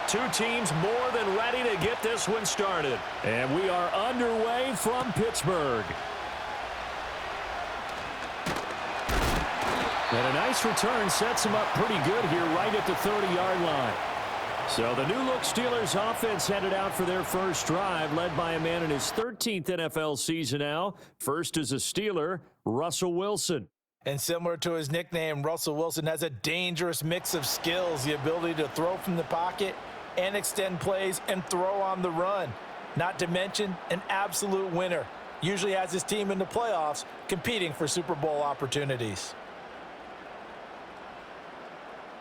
Two teams more than ready to get this one started. And we are underway from Pittsburgh. And a nice return sets him up pretty good here right at the 30-yard line. So the new-look Steelers offense headed out for their first drive, led by a man in his 13th NFL season now. First as a Steeler, Russell Wilson. And similar to his nickname, Russell Wilson has a dangerous mix of skills, the ability to throw from the pocket and extend plays and throw on the run. Not to mention an absolute winner. Usually has his team in the playoffs competing for Super Bowl opportunities.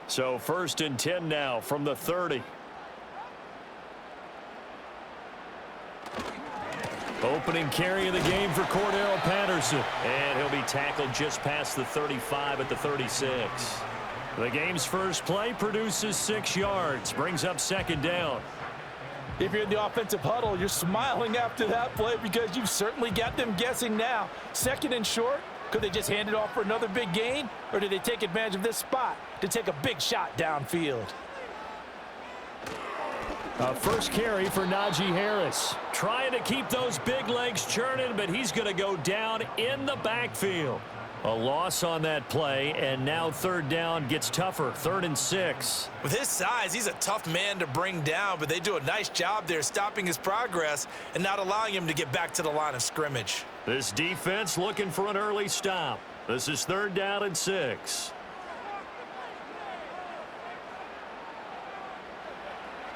So 1st and 10 now from the 30. Opening carry of the game for Cordero Patterson. And he'll be tackled just past the 35 at the 36. The game's first play produces 6 yards. Brings up 2nd down. If you're in the offensive huddle, you're smiling after that play because you've certainly got them guessing now. 2nd and short. Could they just hand it off for another big gain? Or did they take advantage of this spot to take a big shot downfield? First carry for Najee Harris. Trying to keep those big legs churning, but he's going to go down in the backfield. A loss on that play, and now 3rd down gets tougher. 3rd and 6. With his size, he's a tough man to bring down, but they do a nice job there stopping his progress and not allowing him to get back to the line of scrimmage. This defense looking for an early stop. This is 3rd down and 6.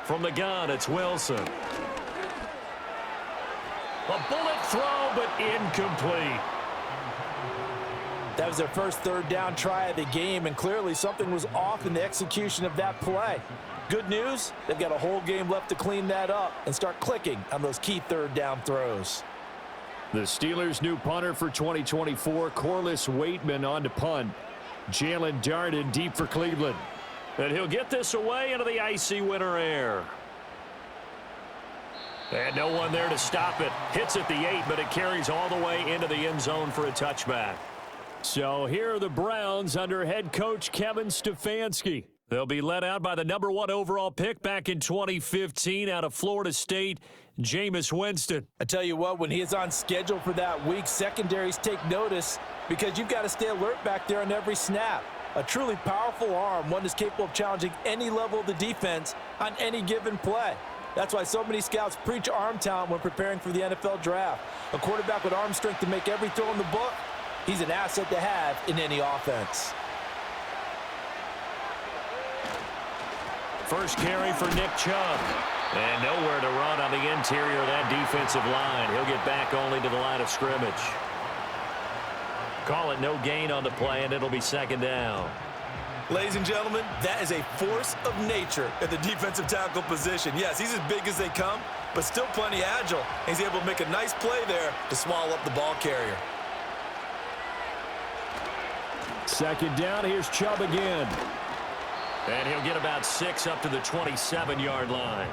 From the gun, it's Wilson. A bullet throw, but incomplete. That was their first 3rd down try of the game, and clearly something was off in the execution of that play. Good news, they've got a whole game left to clean that up and start clicking on those key 3rd down throws. The Steelers' new punter for 2024, Corliss Waitman, on to punt. Jalen Darden deep for Cleveland. And he'll get this away into the icy winter air. And no one there to stop it. Hits at the 8, but it carries all the way into the end zone for a touchback. So here are the Browns under head coach Kevin Stefanski. They'll be led out by the #1 overall pick back in 2015 out of Florida State, Jameis Winston. I tell you what, when he is on schedule for that week, secondaries take notice because you've got to stay alert back there on every snap. A truly powerful arm, one that's capable of challenging any level of the defense on any given play. That's why so many scouts preach arm talent when preparing for the NFL draft. A quarterback with arm strength to make every throw in the book, he's an asset to have in any offense. First carry for Nick Chubb. And nowhere to run on the interior of that defensive line. He'll get back only to the line of scrimmage. Call it no gain on the play, and it'll be 2nd down. Ladies and gentlemen, that is a force of nature at the defensive tackle position. Yes, he's as big as they come, but still plenty agile. He's able to make a nice play there to swallow up the ball carrier. 2nd down, here's Chubb again. And he'll get about 6 up to the 27-yard line.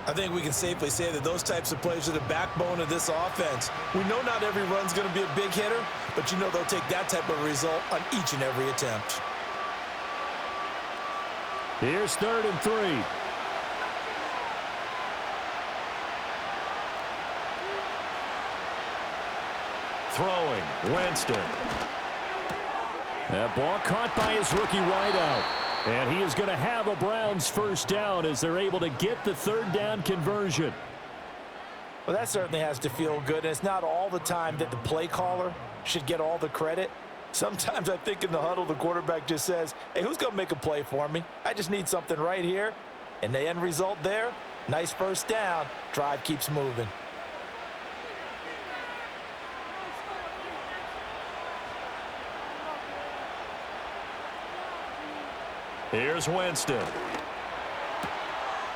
I think we can safely say that those types of plays are the backbone of this offense. We know not every run's going to be a big hitter, but you know they'll take that type of result on each and every attempt. Here's 3rd and 3. Throwing, Winston. That ball caught by his rookie wideout. And he is going to have a Browns first down as they're able to get the 3rd down conversion. Well, that certainly has to feel good. And it's not all the time that the play caller should get all the credit. Sometimes I think in the huddle, the quarterback just says, hey, who's going to make a play for me? I just need something right here. And the end result there, nice first down. Drive keeps moving. Here's Winston.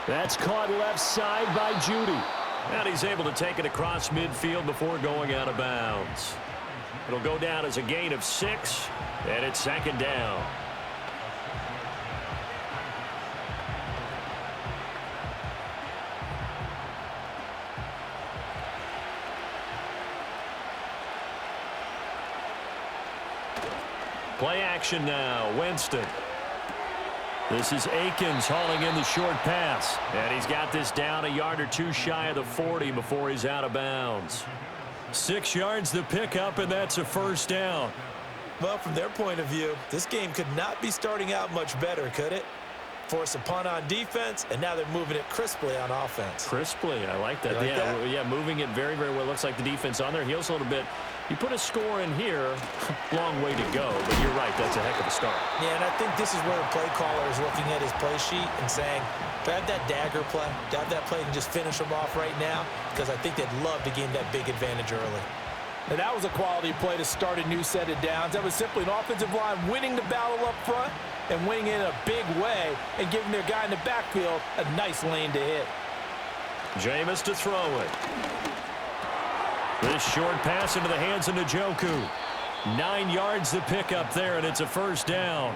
That's caught left side by Judy. And he's able to take it across midfield before going out of bounds. It'll go down as a gain of 6, and it's 2nd down. Play action now, Winston. This is Akins hauling in the short pass. And he's got this down a yard or two shy of the 40 before he's out of bounds. 6 yards the pickup, and that's a first down. Well, from their point of view, this game could not be starting out much better, could it? Force a punt on defense, and now they're moving it crisply on offense. Crisply, I like that. Yeah, moving it very, very well. Looks like the defense on their heels a little bit. You put a score in here, long way to go, but you're right, that's a heck of a start. Yeah, and I think this is where the play caller is looking at his play sheet and saying, do I have that dagger play? Do I have that play and just finish them off right now? Because I think they'd love to gain that big advantage early. Now, that was a quality play to start a new set of downs. That was simply an offensive line winning the battle up front and winning it in a big way and giving their guy in the backfield a nice lane to hit. Jameis to throw it. This short pass into the hands of Njoku. 9 yards to pick up there, and it's a first down.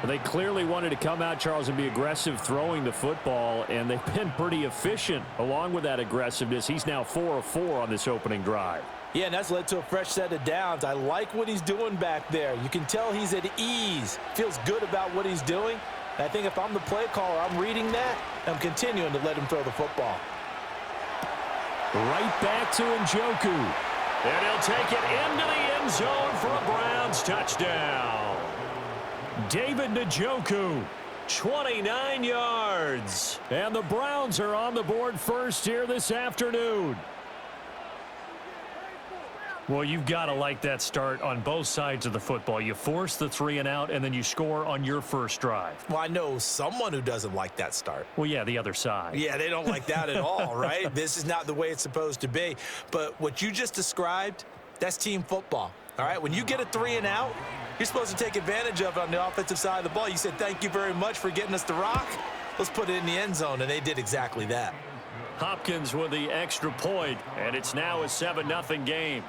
They clearly wanted to come out, Charles, and be aggressive throwing the football, and they've been pretty efficient along with that aggressiveness. He's now 4 of 4 on this opening drive. Yeah, and that's led to a fresh set of downs. I like what he's doing back there. You can tell he's at ease. Feels good about what he's doing. And I think if I'm the play caller, I'm reading that, and I'm continuing to let him throw the football. Right back to Njoku. And he'll take it into the end zone for a Browns touchdown. David Njoku, 29 yards. And the Browns are on the board first here this afternoon. Well, you've got to like that start on both sides of the football. You force the 3 and out, and then you score on your first drive. Well, I know someone who doesn't like that start. Well, yeah, the other side. Yeah, they don't like that at all, right? This is not the way it's supposed to be. But what you just described, that's team football, all right? When you get a 3 and out, you're supposed to take advantage of it on the offensive side of the ball. You said, thank you very much for getting us the rock. Let's put it in the end zone, and they did exactly that. Hopkins with the extra point, and it's now a 7-0 game.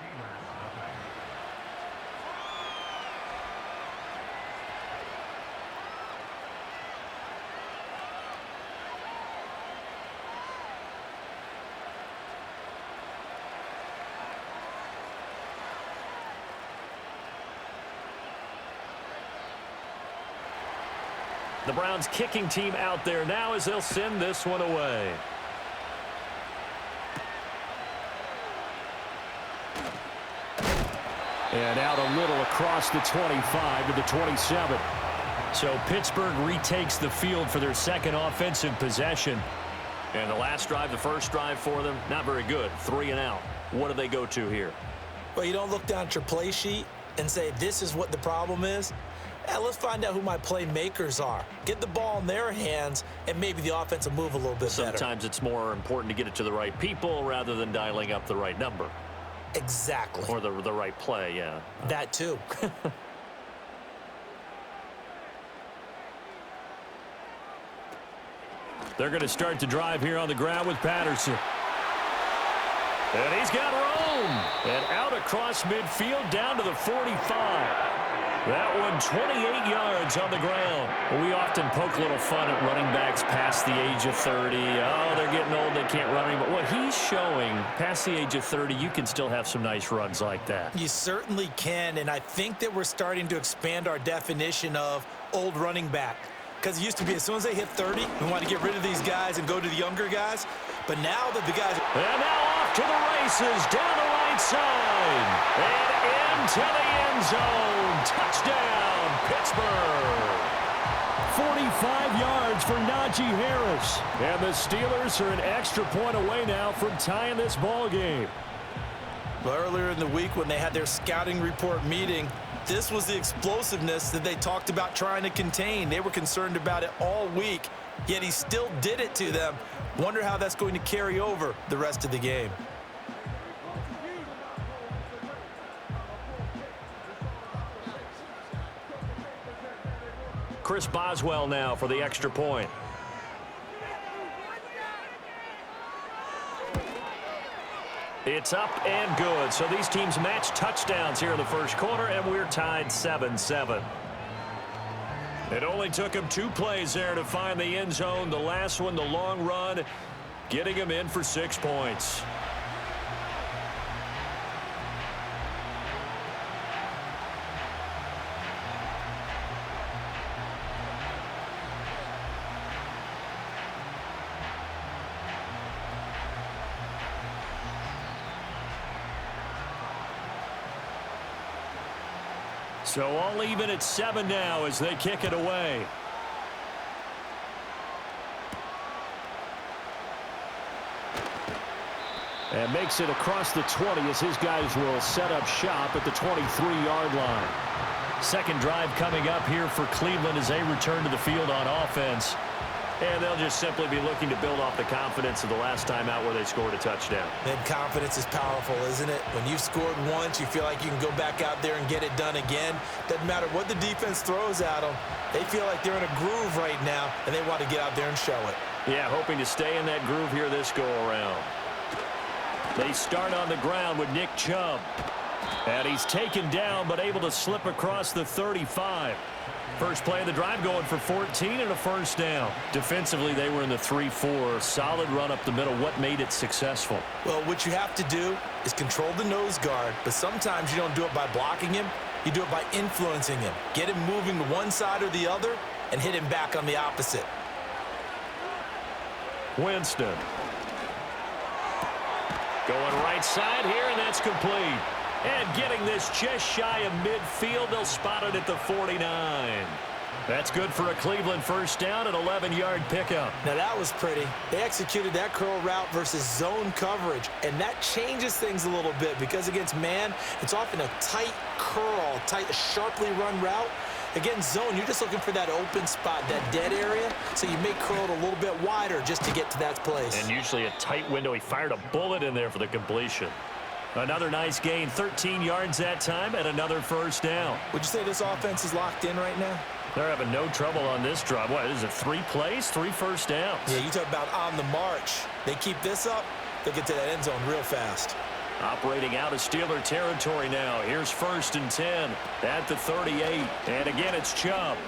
The Browns kicking team out there now as they'll send this one away. And out a little across the 25 to the 27. So Pittsburgh retakes the field for their second offensive possession. And the last drive, the first drive for them, not very good. 3 and out. What do they go to here? Well, you don't look down at your play sheet and say, this is what the problem is. Let's find out who my playmakers are. Get the ball in their hands, and maybe the offense will move a little bit better. Sometimes it's more important to get it to the right people rather than dialing up the right number. Exactly. Or the right play, yeah. That too. They're going to start the drive here on the ground with Patterson. And he's got room. And out across midfield down to the 45. That one 28 yards on the ground. We often poke a little fun at running backs past the age of 30. Oh, they're getting old, they can't run anymore. What he's showing, past the age of 30, you can still have some nice runs like that. You certainly can, and I think that we're starting to expand our definition of old running back. Because it used to be as soon as they hit 30, we want to get rid of these guys and go to the younger guys. But now that the guys... And now off to the races, down the right side. And into the end zone. Touchdown, Pittsburgh. 45 yards for Najee Harris. And the Steelers are an extra point away now from tying this ball game. Well, earlier in the week when they had their scouting report meeting, this was the explosiveness that they talked about trying to contain. They were concerned about it all week, yet he still did it to them. Wonder how that's going to carry over the rest of the game. Chris Boswell now for the extra point. It's up and good. So these teams match touchdowns here in the first quarter, and we're tied 7-7. It only took him 2 plays there to find the end zone. The last one, the long run, getting him in for 6 points. So all even at 7 now as they kick it away. And makes it across the 20 as his guys will set up shop at the 23-yard line. Second drive coming up here for Cleveland as they return to the field on offense. And they'll just simply be looking to build off the confidence of the last time out where they scored a touchdown. And confidence is powerful, isn't it? When you've scored once, you feel like you can go back out there and get it done again. Doesn't matter what the defense throws at them. They feel like they're in a groove right now, and they want to get out there and show it. Yeah, hoping to stay in that groove here this go-around. They start on the ground with Nick Chubb. And he's taken down, but able to slip across the 35. First play of the drive going for 14 and a first down. Defensively, they were in the 3-4. Solid run up the middle. What made it successful? Well, what you have to do is control the nose guard, but sometimes you don't do it by blocking him. You do it by influencing him. Get him moving to one side or the other and hit him back on the opposite. Winston. Going right side here, and that's complete. And getting this just shy of midfield, they'll spot it at the 49. That's good for a Cleveland first down, an 11-yard pickup. Now that was pretty. They executed that curl route versus zone coverage, and that changes things a little bit because against man, it's often a tight curl, tight, sharply run route. Against zone, you're just looking for that open spot, that dead area, so you may curl it a little bit wider just to get to that place. And usually a tight window. He fired a bullet in there for the completion. Another nice gain, 13 yards that time, and another first down. Would you say this offense is locked in right now? They're having no trouble on this drive. What, is it 3 plays, 3 first downs? Yeah, you talk about on the march. They keep this up, they'll get to that end zone real fast. Operating out of Steeler territory now. Here's 1st and 10 at the 38. And again, it's Chubb.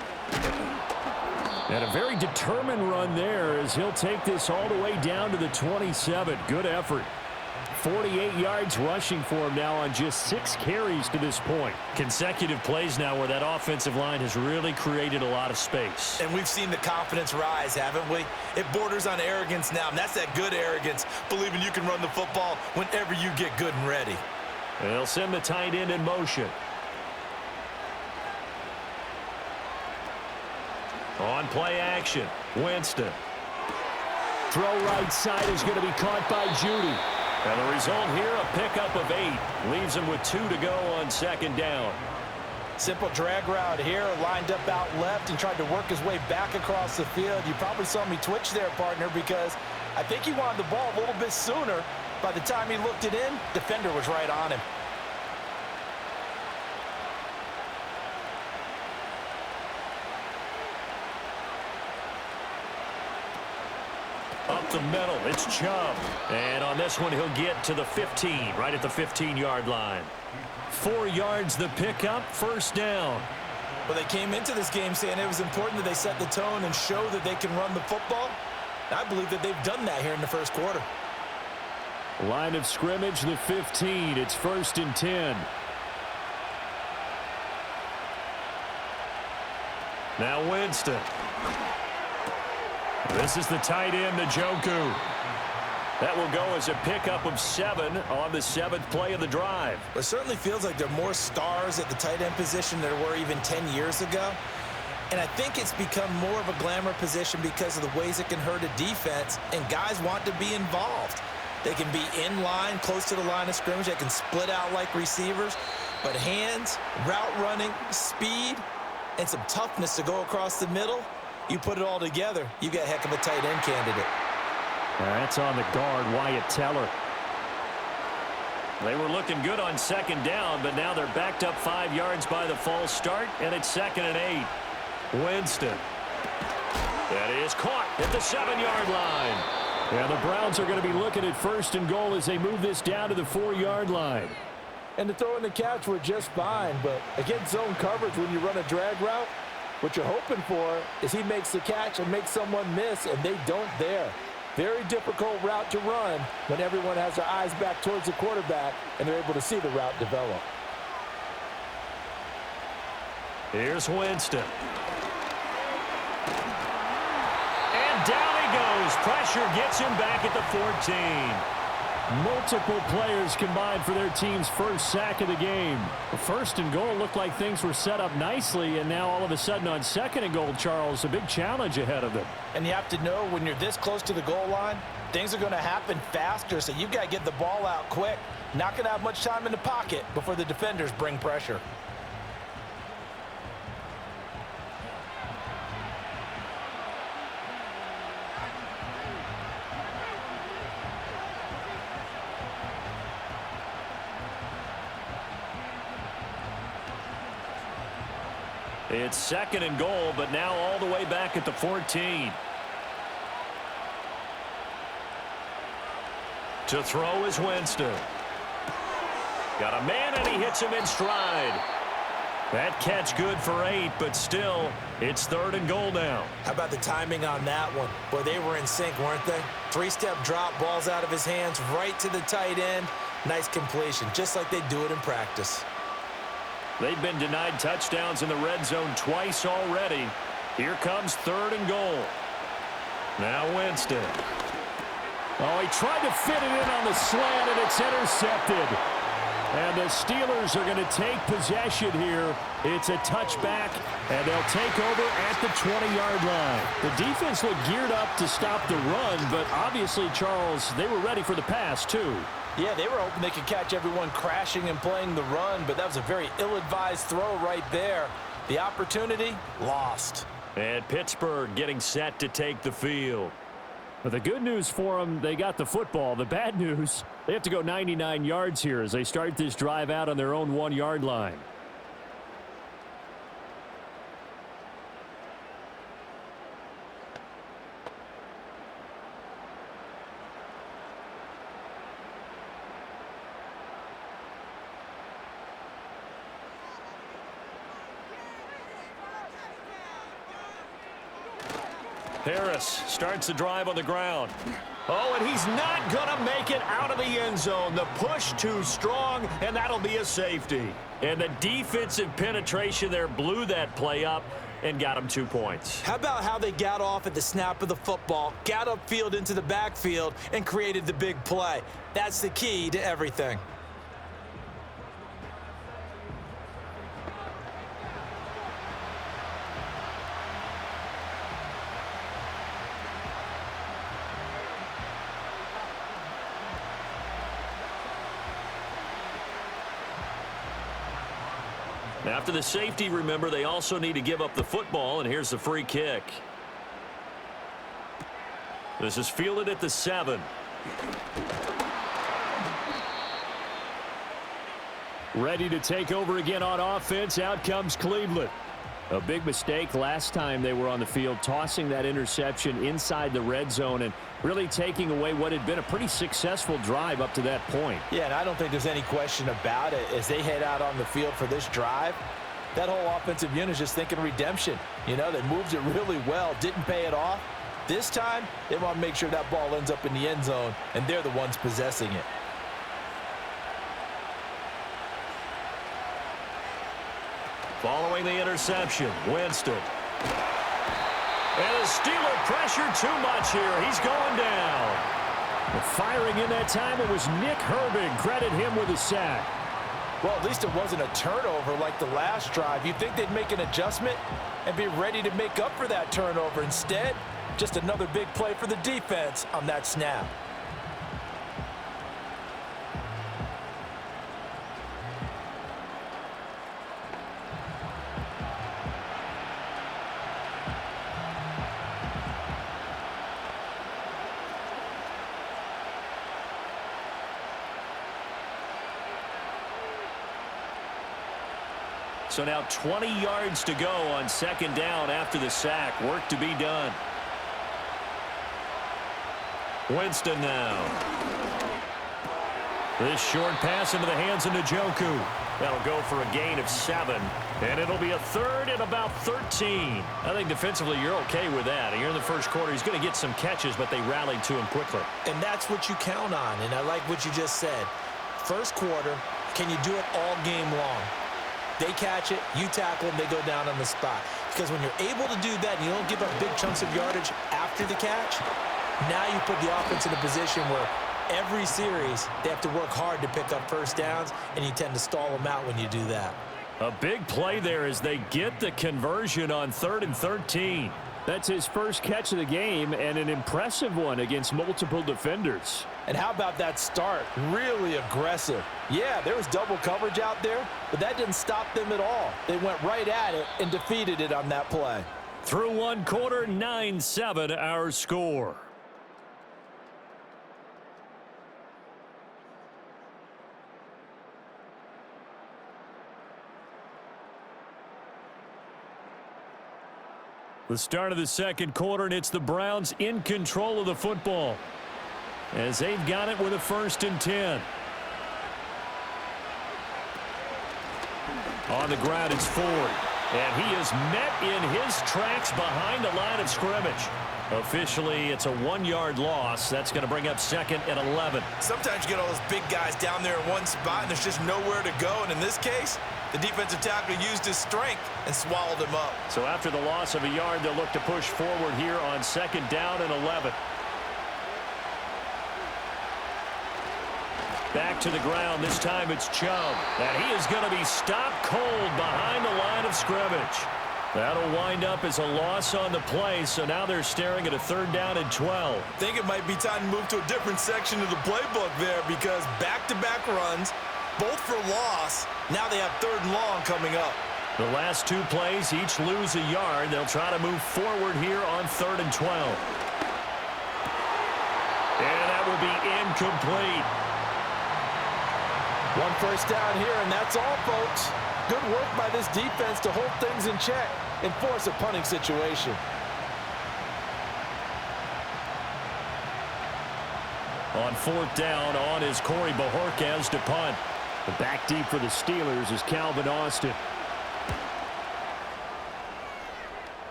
And a very determined run there as he'll take this all the way down to the 27. Good effort. 48 yards rushing for him now on just 6 carries to this point. Consecutive plays now where that offensive line has really created a lot of space. And we've seen the confidence rise, haven't we? It borders on arrogance now, and that's that good arrogance, believing you can run the football whenever you get good and ready. And they'll send the tight end in motion. On play action, Winston. Throw right side is going to be caught by Judy. And the result here, a pickup of 8. Leaves him with 2 to go on 2nd down. Simple drag route here, lined up out left and tried to work his way back across the field. You probably saw me twitch there, partner, because I think he wanted the ball a little bit sooner. By the time he looked it in, defender was right on him. Up the middle, it's Chubb. And on this one, he'll get to the 15, right at the 15-yard line. 4 yards the pickup, first down. Well, they came into this game saying it was important that they set the tone and show that they can run the football. I believe that they've done that here in the first quarter. Line of scrimmage, the 15. It's 1st and 10. Now Winston. This is the tight end, Njoku. That will go as a pickup of 7 on the 7th play of the drive. It certainly feels like there are more stars at the tight end position than there were even 10 years ago. And I think it's become more of a glamour position because of the ways it can hurt a defense, and guys want to be involved. They can be in line, close to the line of scrimmage. They can split out like receivers. But hands, route running, speed, and some toughness to go across the middle, you put it all together, you got a heck of a tight end candidate. That's on the guard, Wyatt Teller. They were looking good on 2nd down, but now they're backed up 5 yards by the false start, and it's 2nd and 8. Winston. That is caught at the 7-yard line. Yeah, the Browns are going to be looking at 1st and goal as they move this down to the 4-yard line. And the throw and the catch were just fine, but against zone coverage when you run a drag route, what you're hoping for is he makes the catch and makes someone miss, and they don't there. Very difficult route to run when everyone has their eyes back towards the quarterback and they're able to see the route develop. Here's Winston. And down he goes. Pressure gets him back at the 14. Multiple players combined for their team's first sack of the game. The first and goal looked like things were set up nicely, and now all of a sudden on second and goal, Charles, a big challenge ahead of them. And you have to know when you're this close to the goal line, things are going to happen faster, so you've got to get the ball out quick. Not going to have much time in the pocket before the defenders bring pressure. It's second and goal, but now all the way back at the 14. To throw is Winston. Got a man, and he hits him in stride. That catch good for 8, but still, it's third and goal now. How about the timing on that one? Boy, they were in sync, weren't they? Three-step drop, balls out of his hands, right to the tight end. Nice completion, just like they do it in practice. They've been denied touchdowns in the red zone twice already. Here comes third and goal. Now Winston. Oh, he tried to fit it in on the slant, and it's intercepted. And the Steelers are going to take possession here. It's a touchback, and they'll take over at the 20-yard line. The defense looked geared up to stop the run, but obviously, Charles, they were ready for the pass, too. Yeah, they were hoping they could catch everyone crashing and playing the run, but that was a very ill-advised throw right there. The opportunity, lost. And Pittsburgh getting set to take the field. But the good news for them, they got the football. The bad news, they have to go 99 yards here as they start this drive out on their own 1-yard line. Harris starts the drive on the ground. Oh, and he's not going to make it out of the end zone. The push too strong, and that'll be a safety. And the defensive penetration there blew that play up and got him 2 points. How about how they got off at the snap of the football, got upfield into the backfield, and created the big play? That's the key to everything. After the safety, remember, they also need to give up the football, and here's the free kick. This is fielded at the 7. Ready to take over again on offense. Out comes Cleveland. A big mistake last time they were on the field, tossing that interception inside the red zone and really taking away what had been a pretty successful drive up to that point. Yeah, and I don't think there's any question about it. As they head out on the field for this drive, that whole offensive unit is just thinking redemption. You know, they moved it really well, didn't pay it off. This time, they want to make sure that ball ends up in the end zone, and they're the ones possessing it. Following the interception, Winston. And the Steeler pressure too much here. He's going down. Firing in that time, it was Nick Herbig. Credit him with a sack. Well, at least it wasn't a turnover like the last drive. You'd think they'd make an adjustment and be ready to make up for that turnover. Instead, just another big play for the defense on that snap. So now 20 yards to go on second down after the sack. Work to be done. Winston now. This short pass into the hands of Njoku. That'll go for a gain of 7. And it'll be a third and about 13. I think defensively you're okay with that. And here in the first quarter, he's going to get some catches, but they rallied to him quickly. And that's what you count on. And I like what you just said. First quarter, can you do it all game long? They catch it, you tackle them, they go down on the spot. Because when you're able to do that and you don't give up big chunks of yardage after the catch, now you put the offense in a position where every series, they have to work hard to pick up first downs, and you tend to stall them out when you do that. A big play there as they get the conversion on 3rd and 13. That's his first catch of the game and an impressive one against multiple defenders. And how about that start? Really aggressive. Yeah, there was double coverage out there, but that didn't stop them at all. They went right at it and defeated it on that play. Through one quarter, 9-7 our score. The start of the second quarter, and it's the Browns in control of the football as they've got it with a 1st and 10. On the ground, it's Ford, and he is met in his tracks behind the line of scrimmage. Officially, it's a 1-yard loss. That's going to bring up 2nd and 11. Sometimes you get all those big guys down there in one spot, and there's just nowhere to go. And in this case, the defensive tackle used his strength and swallowed him up. So after the loss of a yard, they'll look to push forward here on 2nd down and 11. Back to the ground. This time it's Chubb. And he is going to be stopped cold behind the line of scrimmage. That'll wind up as a loss on the play, so now they're staring at a 3rd down and 12. I think it might be time to move to a different section of the playbook there because back-to-back runs, both for loss. Now they have 3rd and long coming up. The last 2 plays each lose a yard. They'll try to move forward here on 3rd and 12. And that will be incomplete. 1 first down here, and that's all, folks. Good work by this defense to hold things in check and force a punting situation. On 4th down, on is Corey Bajorquez to punt. The back deep for the Steelers is Calvin Austin.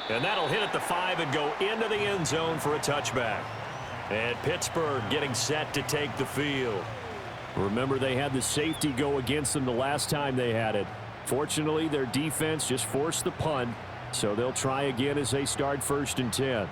And that'll hit at the 5 and go into the end zone for a touchback. And Pittsburgh getting set to take the field. Remember, they had the safety go against them the last time they had it. Fortunately, their defense just forced the punt, so they'll try again as they start 1st and 10.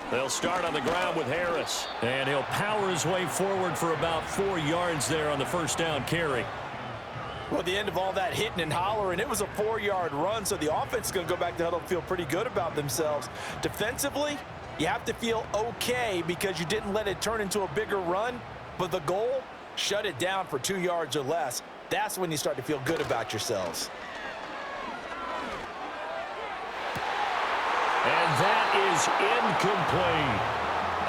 They'll start on the ground with Harris, and he'll power his way forward for about 4 yards there on the 1st down carry. Well, at the end of all that hitting and hollering, it was a 4-yard run, so the offense is going to go back to huddle and feel pretty good about themselves. Defensively, you have to feel okay because you didn't let it turn into a bigger run, but the goal, shut it down for 2 yards or less. That's when you start to feel good about yourselves. And that is incomplete.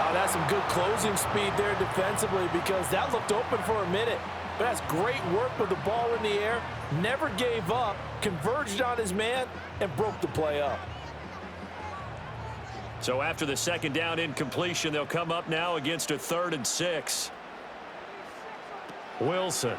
Oh, that's some good closing speed there defensively because that looked open for a minute. But that's great work with the ball in the air. Never gave up, converged on his man, and broke the play up. So after the 2nd down incompletion, they'll come up now against a 3rd and 6. Wilson.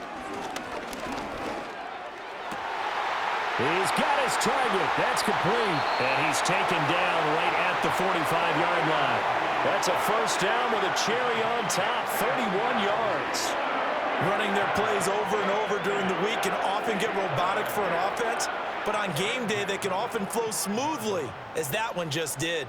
He's got his target. That's complete. And he's taken down right at the 45-yard line. That's a 1st down with a cherry on top, 31 yards. Running their plays over and over during the week can often get robotic for an offense, but on game day they can often flow smoothly, as that one just did.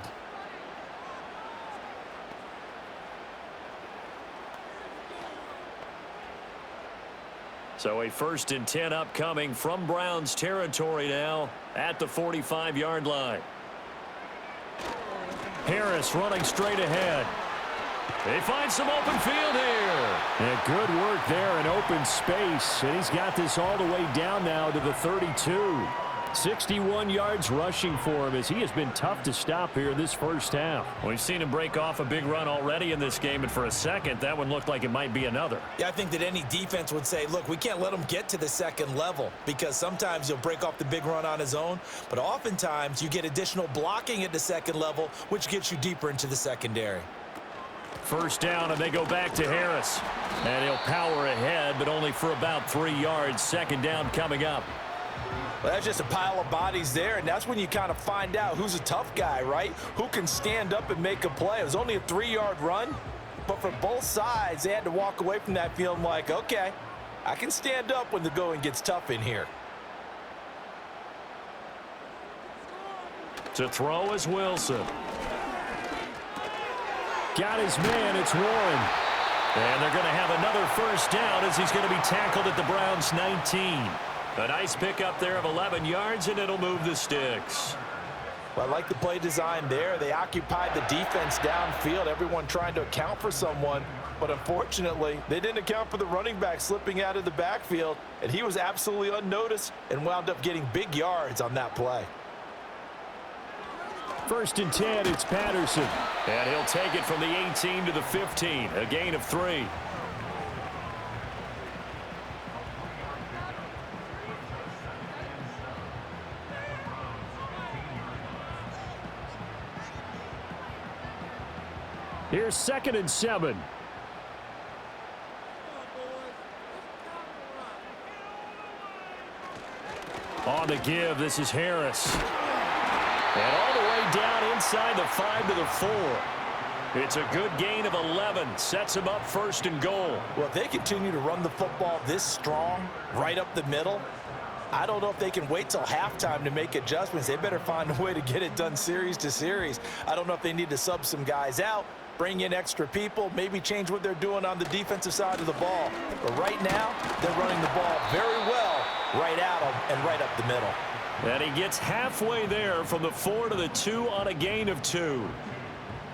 So a 1st and 10 upcoming from Browns territory now at the 45-yard line. Harris running straight ahead. They find some open field here. And good work there in open space. And he's got this all the way down now to the 32. 61 yards rushing for him as he has been tough to stop here in this 1st half. We've seen him break off a big run already in this game, and for a second, that one looked like it might be another. Yeah, I think that any defense would say, look, we can't let him get to the 2nd level because sometimes he'll break off the big run on his own, but oftentimes you get additional blocking at the 2nd level, which gets you deeper into the secondary. 1st down, and they go back to Harris. And he'll power ahead, but only for about 3 yards. 2nd down coming up. Well, that's just a pile of bodies there, and that's when you kind of find out who's a tough guy, right? Who can stand up and make a play. It was only a 3-yard run, but for both sides, they had to walk away from that feeling like, okay, I can stand up when the going gets tough in here. To throw is Wilson. Got his man, it's Warren. And they're going to have another first down as he's going to be tackled at the Browns' 19. A nice pickup there of 11 yards, and it'll move the sticks. Well, I like the play design there. They occupied the defense downfield, everyone trying to account for someone. But unfortunately, they didn't account for the running back slipping out of the backfield, and he was absolutely unnoticed and wound up getting big yards on that play. 1st and 10, it's Patterson. And he'll take it from the 18 to the 15, a gain of 3. Here's 2nd and 7. On the give, this is Harris. And all the way down inside the 5 to the 4. It's a good gain of 11. Sets him up 1st and goal. Well, if they continue to run the football this strong, right up the middle, I don't know if they can wait till halftime to make adjustments. They better find a way to get it done series to series. I don't know if they need to sub some guys out, bring in extra people, maybe change what they're doing on the defensive side of the ball. But right now, they're running the ball very well right at them and right up the middle. And he gets halfway there from the 4 to the 2 on a gain of 2.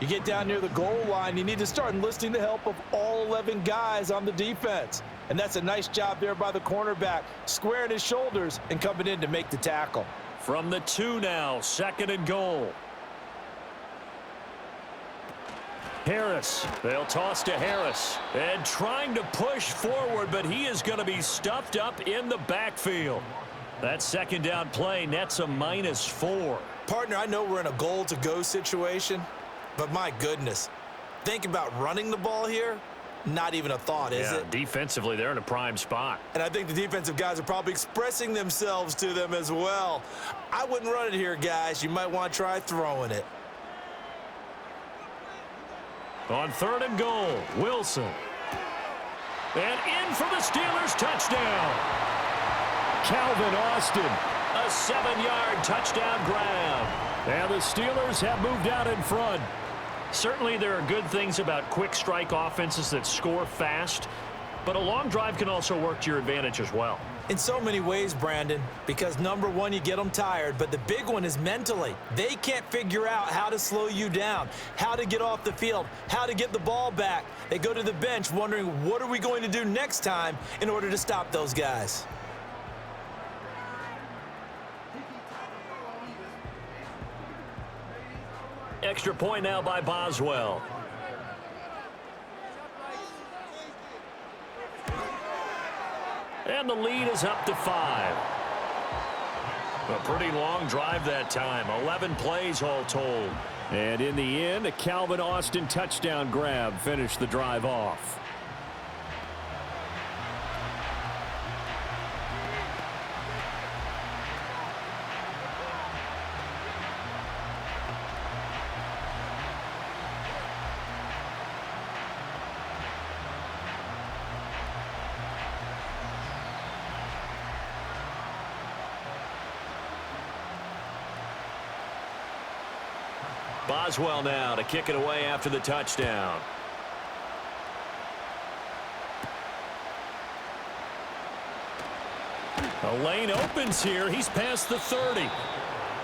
You get down near the goal line, you need to start enlisting the help of all 11 guys on the defense. And that's a nice job there by the cornerback, squaring his shoulders and coming in to make the tackle. From the 2 now, 2nd and goal. Harris, they'll toss to Harris. And trying to push forward, but he is going to be stuffed up in the backfield. That 2nd down play nets a -4. Partner, I know we're in a goal-to-go situation, but my goodness, think about running the ball here. Not even a thought, is it? Defensively, they're in a prime spot. And I think the defensive guys are probably expressing themselves to them as well. I wouldn't run it here, guys. You might want to try throwing it. On 3rd and goal, Wilson. And in for the Steelers touchdown. Calvin Austin, a 7-yard touchdown grab. And the Steelers have moved out in front. Certainly there are good things about quick strike offenses that score fast, but a long drive can also work to your advantage as well. In so many ways, Brandon, because number one, you get them tired, but the big one is mentally. They can't figure out how to slow you down, how to get off the field, how to get the ball back. They go to the bench wondering, what are we going to do next time in order to stop those guys? Extra point now by Boswell. And the lead is up to 5. A pretty long drive that time. 11 plays all told. And in the end, a Calvin Austin touchdown grab finished the drive off. Boswell now to kick it away after the touchdown. The lane opens here. He's past the 30.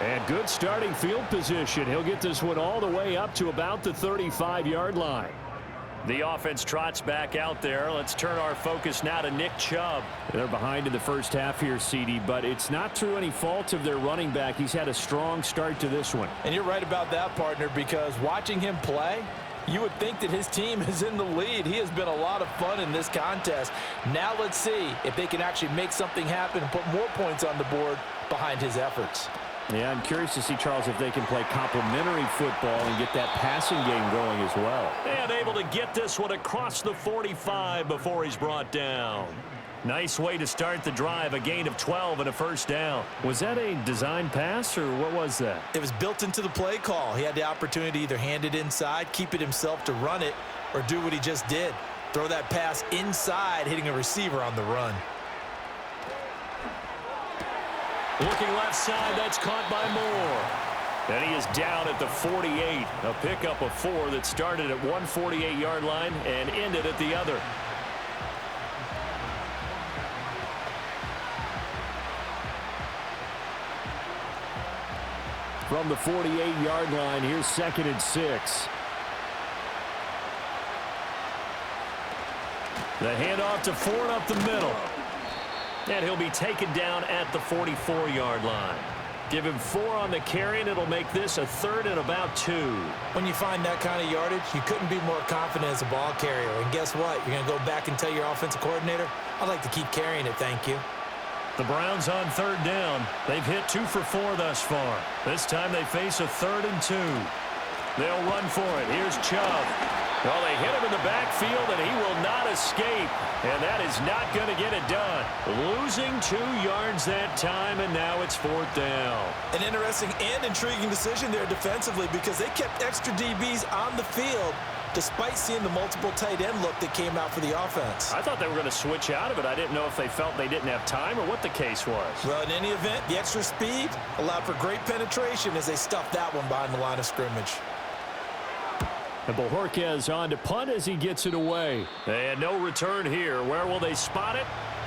And good starting field position. He'll get this one all the way up to about the 35-yard line. The offense trots back out there. Let's turn our focus now to Nick Chubb. They're behind in the first half here, CD, but it's not through any fault of their running back. He's had a strong start to this one. And you're right about that, partner, because watching him play, you would think that his team is in the lead. He has been a lot of fun in this contest. Now let's see if they can actually make something happen and put more points on the board behind his efforts. Yeah, I'm curious to see, Charles, if they can play complementary football and get that passing game going as well. And able to get this one across the 45 before he's brought down. Nice way to start the drive, a gain of 12 and a first down. Was that a design pass, or what was that? It was built into the play call. He had the opportunity to either hand it inside, keep it himself to run it, or do what he just did. Throw that pass inside, hitting a receiver on the run. Looking left side, that's caught by Moore. And he is down at the 48. A pickup of 4 that started at one 48-yard line and ended at the other. From the 48-yard line, here's 2nd and 6. The handoff to Ford up the middle. And he'll be taken down at the 44-yard line. Give him 4 on the carry, and it'll make this a 3rd and about 2. When you find that kind of yardage, you couldn't be more confident as a ball carrier. And guess what? You're going to go back and tell your offensive coordinator, I'd like to keep carrying it, thank you. The Browns on 3rd down. They've hit 2 for 4 thus far. This time they face a 3rd and 2. They'll run for it. Here's Chubb. Well, they hit him in the backfield, and he will not escape. And that is not going to get it done. Losing 2 yards that time, and now it's 4th down. An interesting and intriguing decision there defensively because they kept extra DBs on the field despite seeing the multiple tight end look that came out for the offense. I thought they were going to switch out of it. I didn't know if they felt they didn't have time or what the case was. Well, in any event, the extra speed allowed for great penetration as they stuffed that one behind the line of scrimmage. And Bojorquez on to punt as he gets it away. And no return here. Where will they spot it?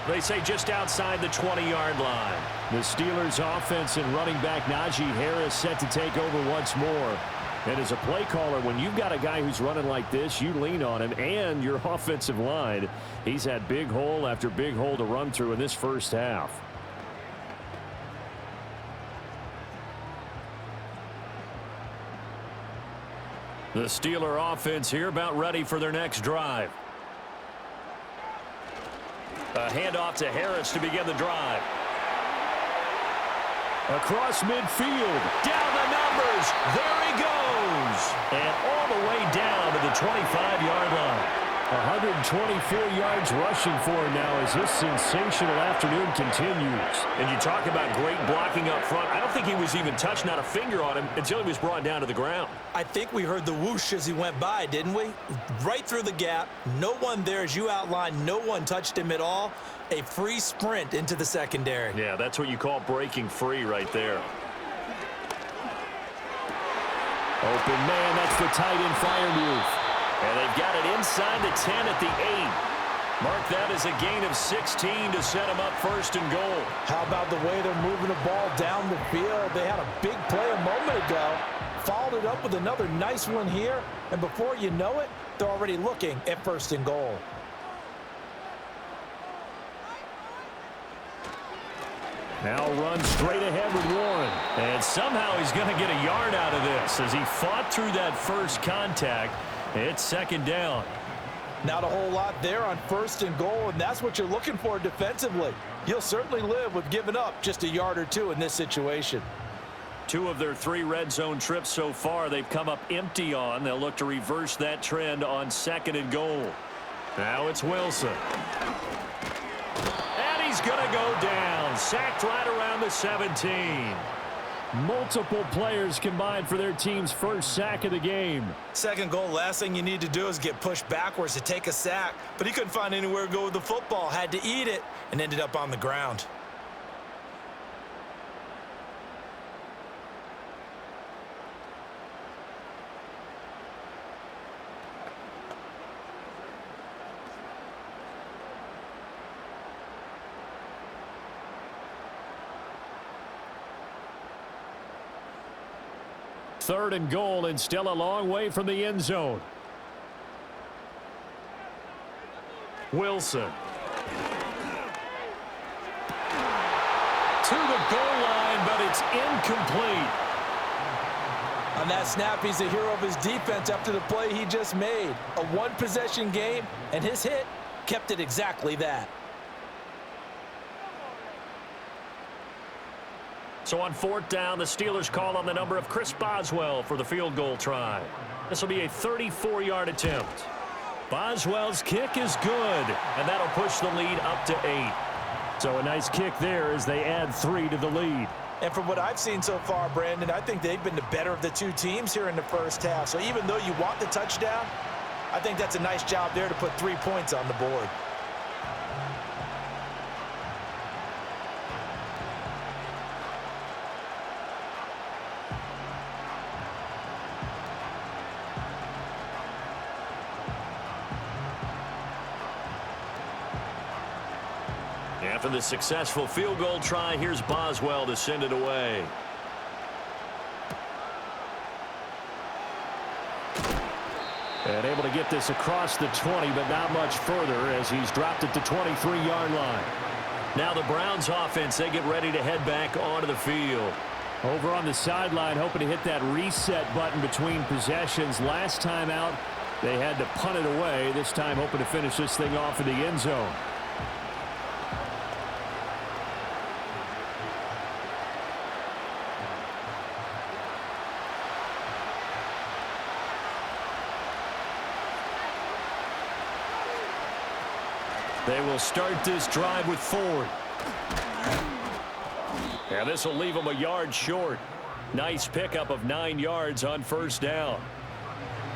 They say just outside the 20-yard line. The Steelers' offense and running back Najee Harris set to take over once more. And as a play caller, when you've got a guy who's running like this, you lean on him and your offensive line. He's had big hole after big hole to run through in this first half. The Steeler offense here about ready for their next drive. A handoff to Harris to begin the drive. Across midfield. Down the numbers. There he goes. And all the way down to the 25-yard line. 124 yards rushing for him now as this sensational afternoon continues. And you talk about great blocking up front. I don't think he was even touched, not a finger on him, until he was brought down to the ground. I think we heard the whoosh as he went by, didn't we? Right through the gap. No one there, as you outlined. No one touched him at all. A free sprint into the secondary. Yeah, that's what you call breaking free right there. Open man, that's the tight end fire move. And they've got it inside the 10 at the 8. Mark that as a gain of 16 to set them up 1st and goal. How about the way they're moving the ball down the field? They had a big play a moment ago. Followed it up with another nice one here. And before you know it, they're already looking at 1st and goal. Now run straight ahead with Warren. And somehow he's going to get a yard out of this as he fought through that first contact. It's 2nd down. Not a whole lot there on 1st and goal, and that's what you're looking for defensively. You'll certainly live with giving up just a yard or 2 in this situation. 2 of their 3 red zone trips so far they've come up empty on. They'll look to reverse that trend on 2nd and goal. Now it's Wilson. And he's going to go down. Sacked right around the 17. Multiple players combined for their team's first sack of the game. 2nd goal, last thing you need to do is get pushed backwards to take a sack. But he couldn't find anywhere to go with the football. Had to eat it and ended up on the ground. Third and goal and still a long way from the end zone. Wilson. To the goal line, but it's incomplete. On that snap, he's the hero of his defense after the play he just made. A one-possession game, and his hit kept it exactly that. So on 4th down, the Steelers call on the number of Chris Boswell for the field goal try. This will be a 34-yard attempt. Boswell's kick is good, and that'll push the lead up to 8. So a nice kick there as they add 3 to the lead. And from what I've seen so far, Brandon, I think they've been the better of the two teams here in the first half. So even though you want the touchdown, I think that's a nice job there to put 3 points on the board. After the successful field goal try, here's Boswell to send it away. And able to get this across the 20, but not much further as he's dropped it to 23-yard line. Now the Browns offense, they get ready to head back onto the field. Over on the sideline, hoping to hit that reset button between possessions. Last time out, they had to punt it away. This time hoping to finish this thing off in the end zone. They will start this drive with Ford. And this will leave them a yard short. Nice pickup of 9 yards on first down.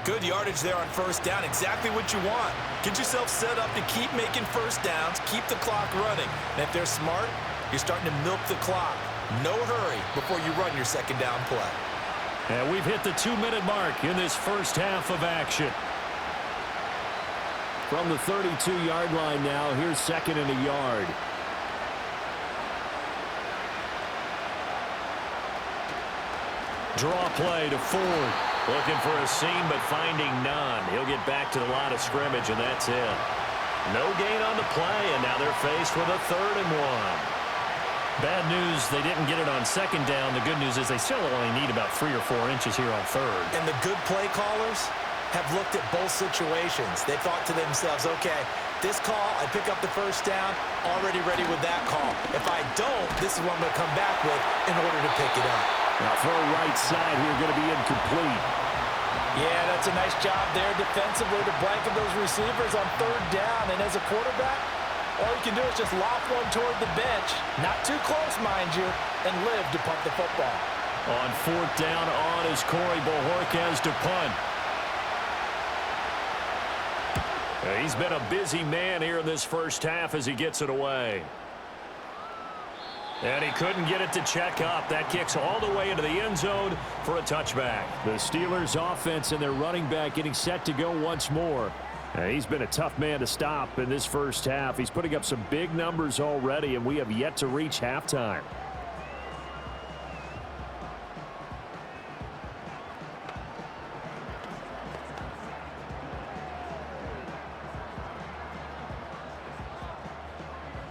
Good yardage there on first down. Exactly what you want. Get yourself set up to keep making first downs, keep the clock running. And if they're smart, you're starting to milk the clock. No hurry before you run your second down play. And we've hit the 2-minute mark in this first half of action. From the 32-yard line now, here's second and a yard. Draw play to Ford. Looking for a seam, but finding none. He'll get back to the line of scrimmage, and that's it. No gain on the play, and now they're faced with a 3rd and 1. Bad news, they didn't get it on second down. The good news is they still only need about 3 or 4 inches here on 3rd. And the good play callers have looked at both situations. They thought to themselves, okay, this call, I pick up the first down, already ready with that call. If I don't, this is what I'm going to come back with in order to pick it up. Now throw right side here, going to be incomplete. Yeah, that's a nice job there defensively to blanket those receivers on 3rd down. And as a quarterback, all you can do is just lob one toward the bench, not too close, mind you, and live to punt the football. On 4th down on is Corey Bojorquez to punt. He's been a busy man here in this first half as he gets it away. And he couldn't get it to check up. That kicks all the way into the end zone for a touchback. The Steelers offense and their running back getting set to go once more. He's been a tough man to stop in this first half. He's putting up some big numbers already, and we have yet to reach halftime.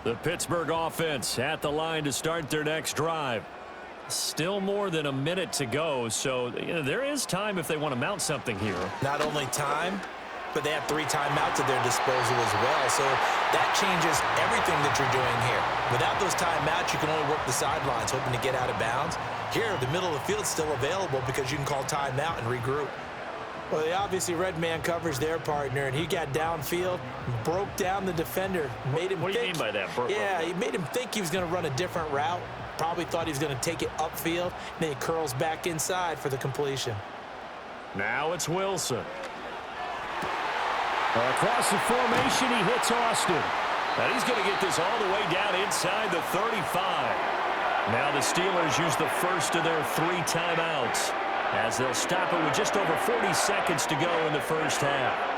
The Pittsburgh offense at the line to start their next drive. Still more than a minute to go, so there is time if they want to mount something here. Not only time, but they have 3 timeouts at their disposal as well, so that changes everything that you're doing here. Without those timeouts, you can only work the sidelines, hoping to get out of bounds. Here, the middle of the field is still available because you can call timeout and regroup. Well, they obviously red man covers their partner, and he got downfield, broke down the defender, made him What do you mean by that? Yeah, he made him think he was going to run a different route. Probably thought he was going to take it upfield. Then he curls back inside for the completion. Now it's Wilson. Across the formation, he hits Austin. And he's going to get this all the way down inside the 35. Now the Steelers use the first of their 3 timeouts, as they'll stop it with just over 40 seconds to go in the first half.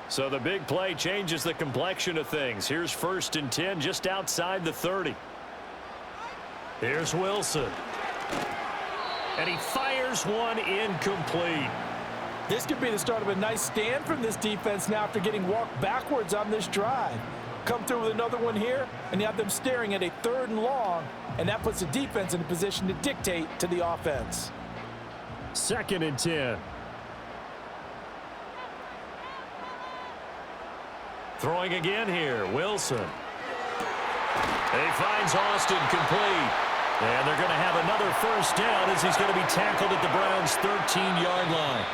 So the big play changes the complexion of things. Here's 1st and 10 just outside the 30. Here's Wilson. And he fires one incomplete. This could be the start of a nice stand from this defense now after getting walked backwards on this drive. Come through with another one here, and you have them staring at a 3rd and long, and that puts the defense in a position to dictate to the offense. 2nd and 10. Throwing again here, Wilson. He finds Austin complete. And they're going to have another first down as he's going to be tackled at the Browns' 13-yard line.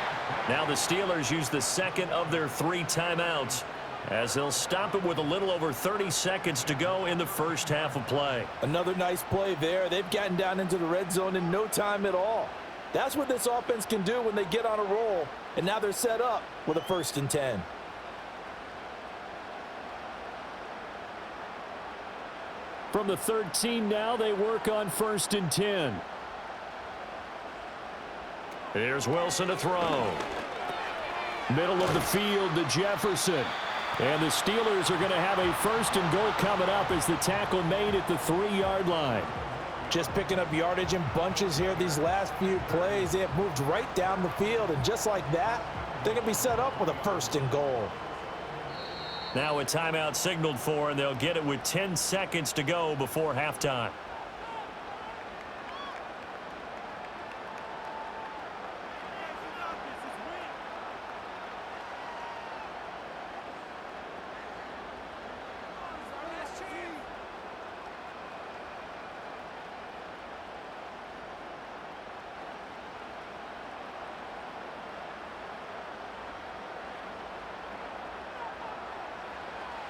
Now the Steelers use the second of their 3 timeouts as they'll stop it with a little over 30 seconds to go in the first half of play. Another nice play there. They've gotten down into the red zone in no time at all. That's what this offense can do when they get on a roll, and now they're set up with a 1st and 10. From the 13 now, they work on 1st and 10. Here's Wilson to throw. Middle of the field to Jefferson. And the Steelers are going to have a 1st and goal coming up as the tackle made at the 3-yard line. Just picking up yardage in bunches here these last few plays. They have moved right down the field, and just like that, they're going to be set up with a 1st and goal. Now a timeout signaled for, and they'll get it with 10 seconds to go before halftime.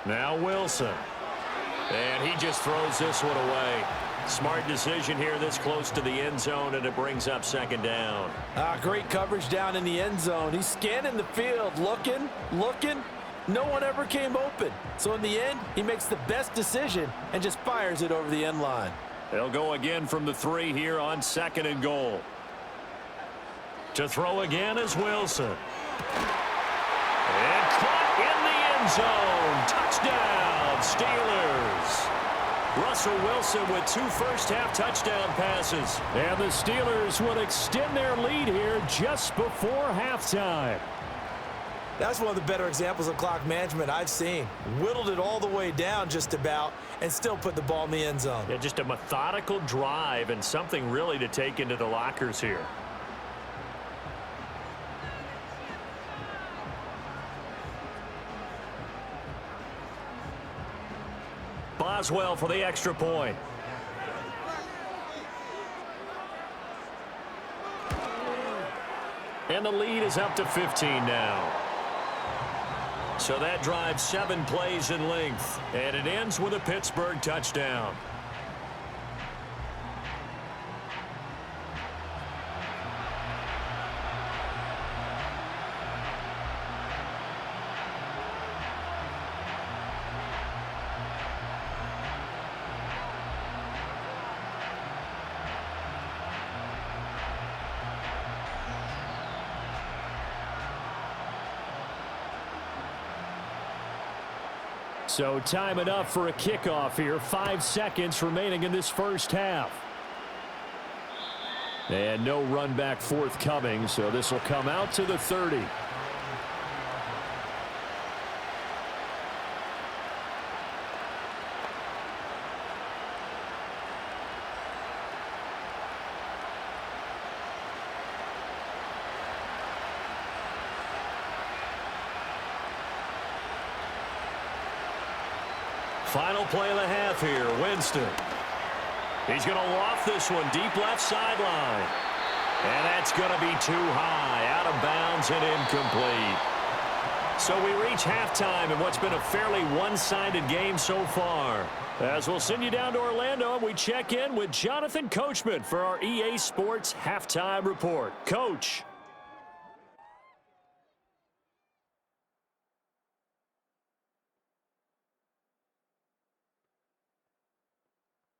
Now Wilson. And he just throws this one away. Smart decision here this close to the end zone, and it brings up 2nd down. Great coverage down in the end zone. He's scanning the field, looking. No one ever came open. So in the end, he makes the best decision and just fires it over the end line. They'll go again from the 3 here on 2nd and goal. To throw again is Wilson. And caught in the end zone. Touchdown, Steelers. Russell Wilson with 2 first-half touchdown passes. And the Steelers will extend their lead here just before halftime. That's one of the better examples of clock management I've seen. Whittled it all the way down just about and still put the ball in the end zone. Yeah, just a methodical drive and something really to take into the lockers here. Boswell for the extra point. And the lead is up to 15 now. So that drives 7 plays in length, and it ends with a Pittsburgh touchdown. So time enough for a kickoff here. 5 seconds remaining in this first half. And no run back forthcoming, so this will come out to the 30. Final play of the half here, Winston. He's going to loft this one deep left sideline. And that's going to be too high, out of bounds and incomplete. So we reach halftime in what's been a fairly one-sided game so far. As we'll send you down to Orlando, and we check in with Jonathan Coachman for our EA Sports Halftime Report. Coach.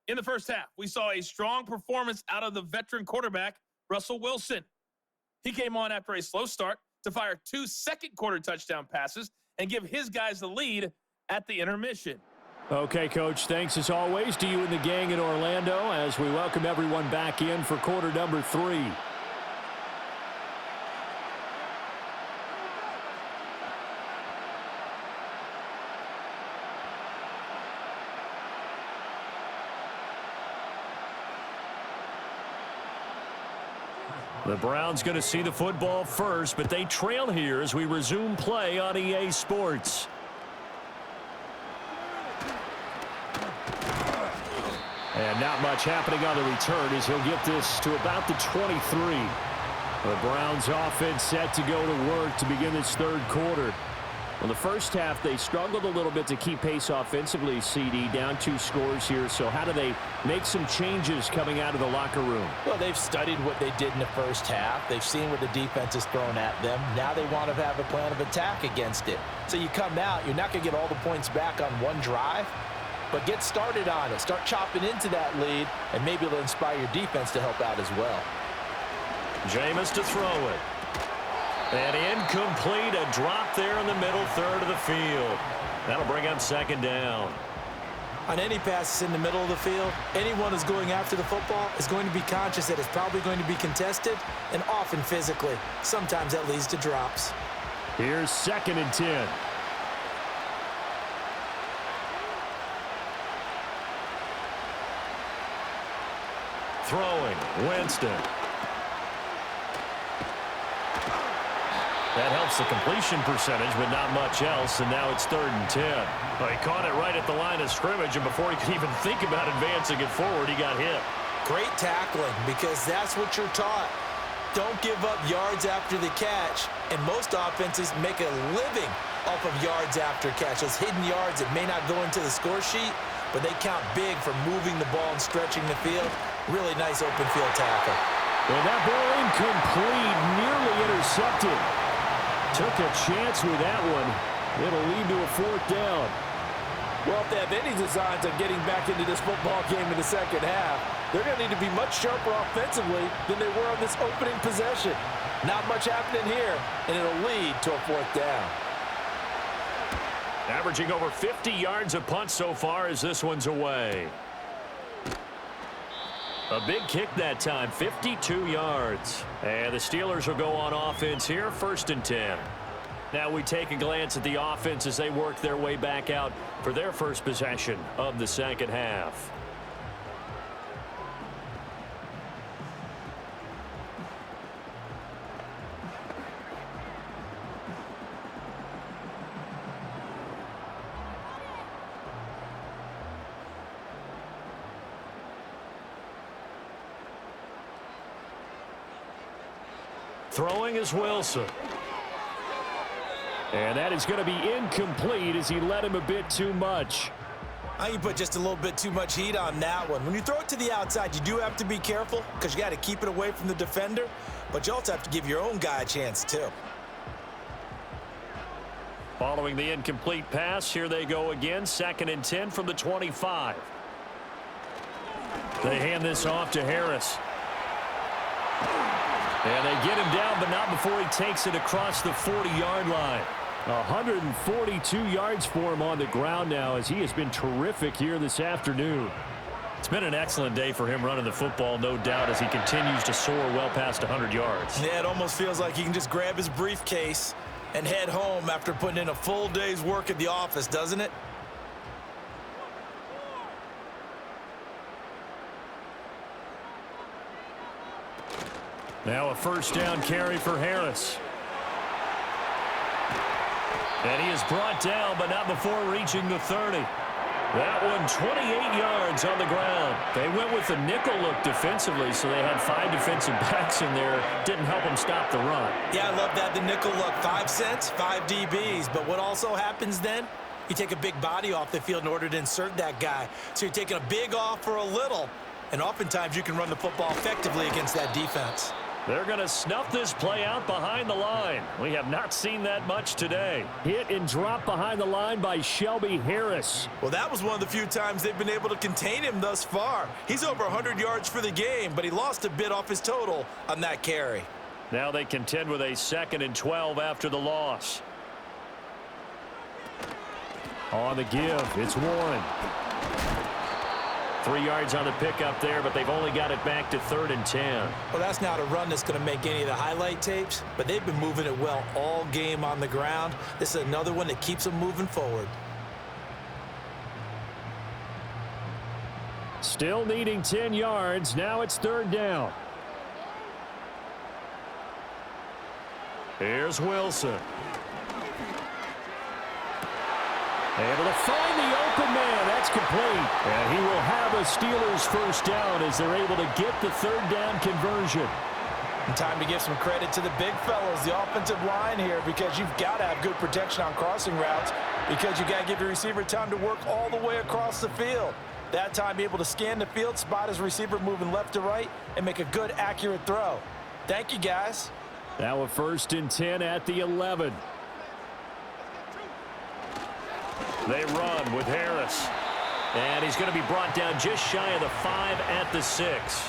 In the first half, we saw a strong performance out of the veteran quarterback, Russell Wilson. He came on after a slow start to fire 2 second-quarter touchdown passes and give his guys the lead at the intermission. Okay, Coach, thanks as always to you and the gang in Orlando as we welcome everyone back in for quarter number 3. The Browns going to see the football first, but they trail here as we resume play on EA Sports. And not much happening on the return as he'll get this to about the 23. The Browns offense set to go to work to begin this third quarter. Well, the first half, they struggled a little bit to keep pace offensively, CD, down 2 scores here. So how do they make some changes coming out of the locker room? Well, they've studied what they did in the first half. They've seen what the defense has thrown at them. Now they want to have a plan of attack against it. So you come out, you're not going to get all the points back on one drive, but get started on it. Start chopping into that lead, and maybe it'll inspire your defense to help out as well. Jameis to throw it. And incomplete, a drop there in the middle third of the field. That'll bring up second down. On any passes in the middle of the field, anyone who's going after the football is going to be conscious that it's probably going to be contested and often physically. Sometimes that leads to drops. Here's 2nd and 10. Throwing, Winston. That helps the completion percentage, but not much else, and now it's 3rd and 10. Well, he caught it right at the line of scrimmage, and before he could even think about advancing it forward, he got hit. Great tackling, because that's what you're taught. Don't give up yards after the catch, and most offenses make a living off of yards after catch. Those hidden yards that may not go into the score sheet, but they count big for moving the ball and stretching the field. Really nice open field tackle. And that ball incomplete, nearly intercepted. Took a chance with that one. It'll lead to a 4th down. Well, if they have any designs on getting back into this football game in the second half, they're going to need to be much sharper offensively than they were on this opening possession. Not much happening here, and it'll lead to a 4th down. Averaging over 50 yards a punt so far as this one's away. A big kick that time, 52 yards. And the Steelers will go on offense here, 1st and 10. Now we take a glance at the offense as they work their way back out for their first possession of the second half. Throwing is Wilson. And that is going to be incomplete as he led him a bit too much. I can put just a little bit too much heat on that one. When you throw it to the outside, you do have to be careful because you got to keep it away from the defender, but you also have to give your own guy a chance too. Following the incomplete pass, here they go again, 2nd and 10 from the 25. They hand this off to Harris. And they get him down, but not before he takes it across the 40-yard line. 142 yards for him on the ground now as he has been terrific here this afternoon. It's been an excellent day for him running the football, no doubt, as he continues to soar well past 100 yards. Yeah, it almost feels like he can just grab his briefcase and head home after putting in a full day's work at the office, doesn't it? Now a 1st down carry for Harris. And he is brought down, but not before reaching the 30. That one 28 yards on the ground. They went with the nickel look defensively, so they had 5 defensive backs in there. Didn't help them stop the run. Yeah, I love that, the nickel look. 5 cents, 5 DBs. But what also happens then? You take a big body off the field in order to insert that guy. So you're taking a big off for a little. And oftentimes you can run the football effectively against that defense. They're going to snuff this play out behind the line. We have not seen that much today. Hit and drop behind the line by Shelby Harris. Well, that was one of the few times they've been able to contain him thus far. He's over 100 yards for the game, but he lost a bit off his total on that carry. Now they contend with a 2nd and 12 after the loss. On the give, it's Warren. 3 yards on the pickup there, but they've only got it back to 3rd and 10. Well, that's not a run that's going to make any of the highlight tapes, but they've been moving it well all game on the ground. This is another one that keeps them moving forward. Still needing 10 yards. Now it's 3rd down. Here's Wilson. Able to find the open man. That's complete. And he will have a Steelers first down as they're able to get the third down conversion. And time to give some credit to the big fellas, the offensive line here, because you've got to have good protection on crossing routes because you've got to give your receiver time to work all the way across the field. That time, be able to scan the field, spot his receiver moving left to right, and make a good, accurate throw. Thank you, guys. Now a 1st and 10 at the 11. They run with Harris. And he's going to be brought down just shy of the 5 at the 6.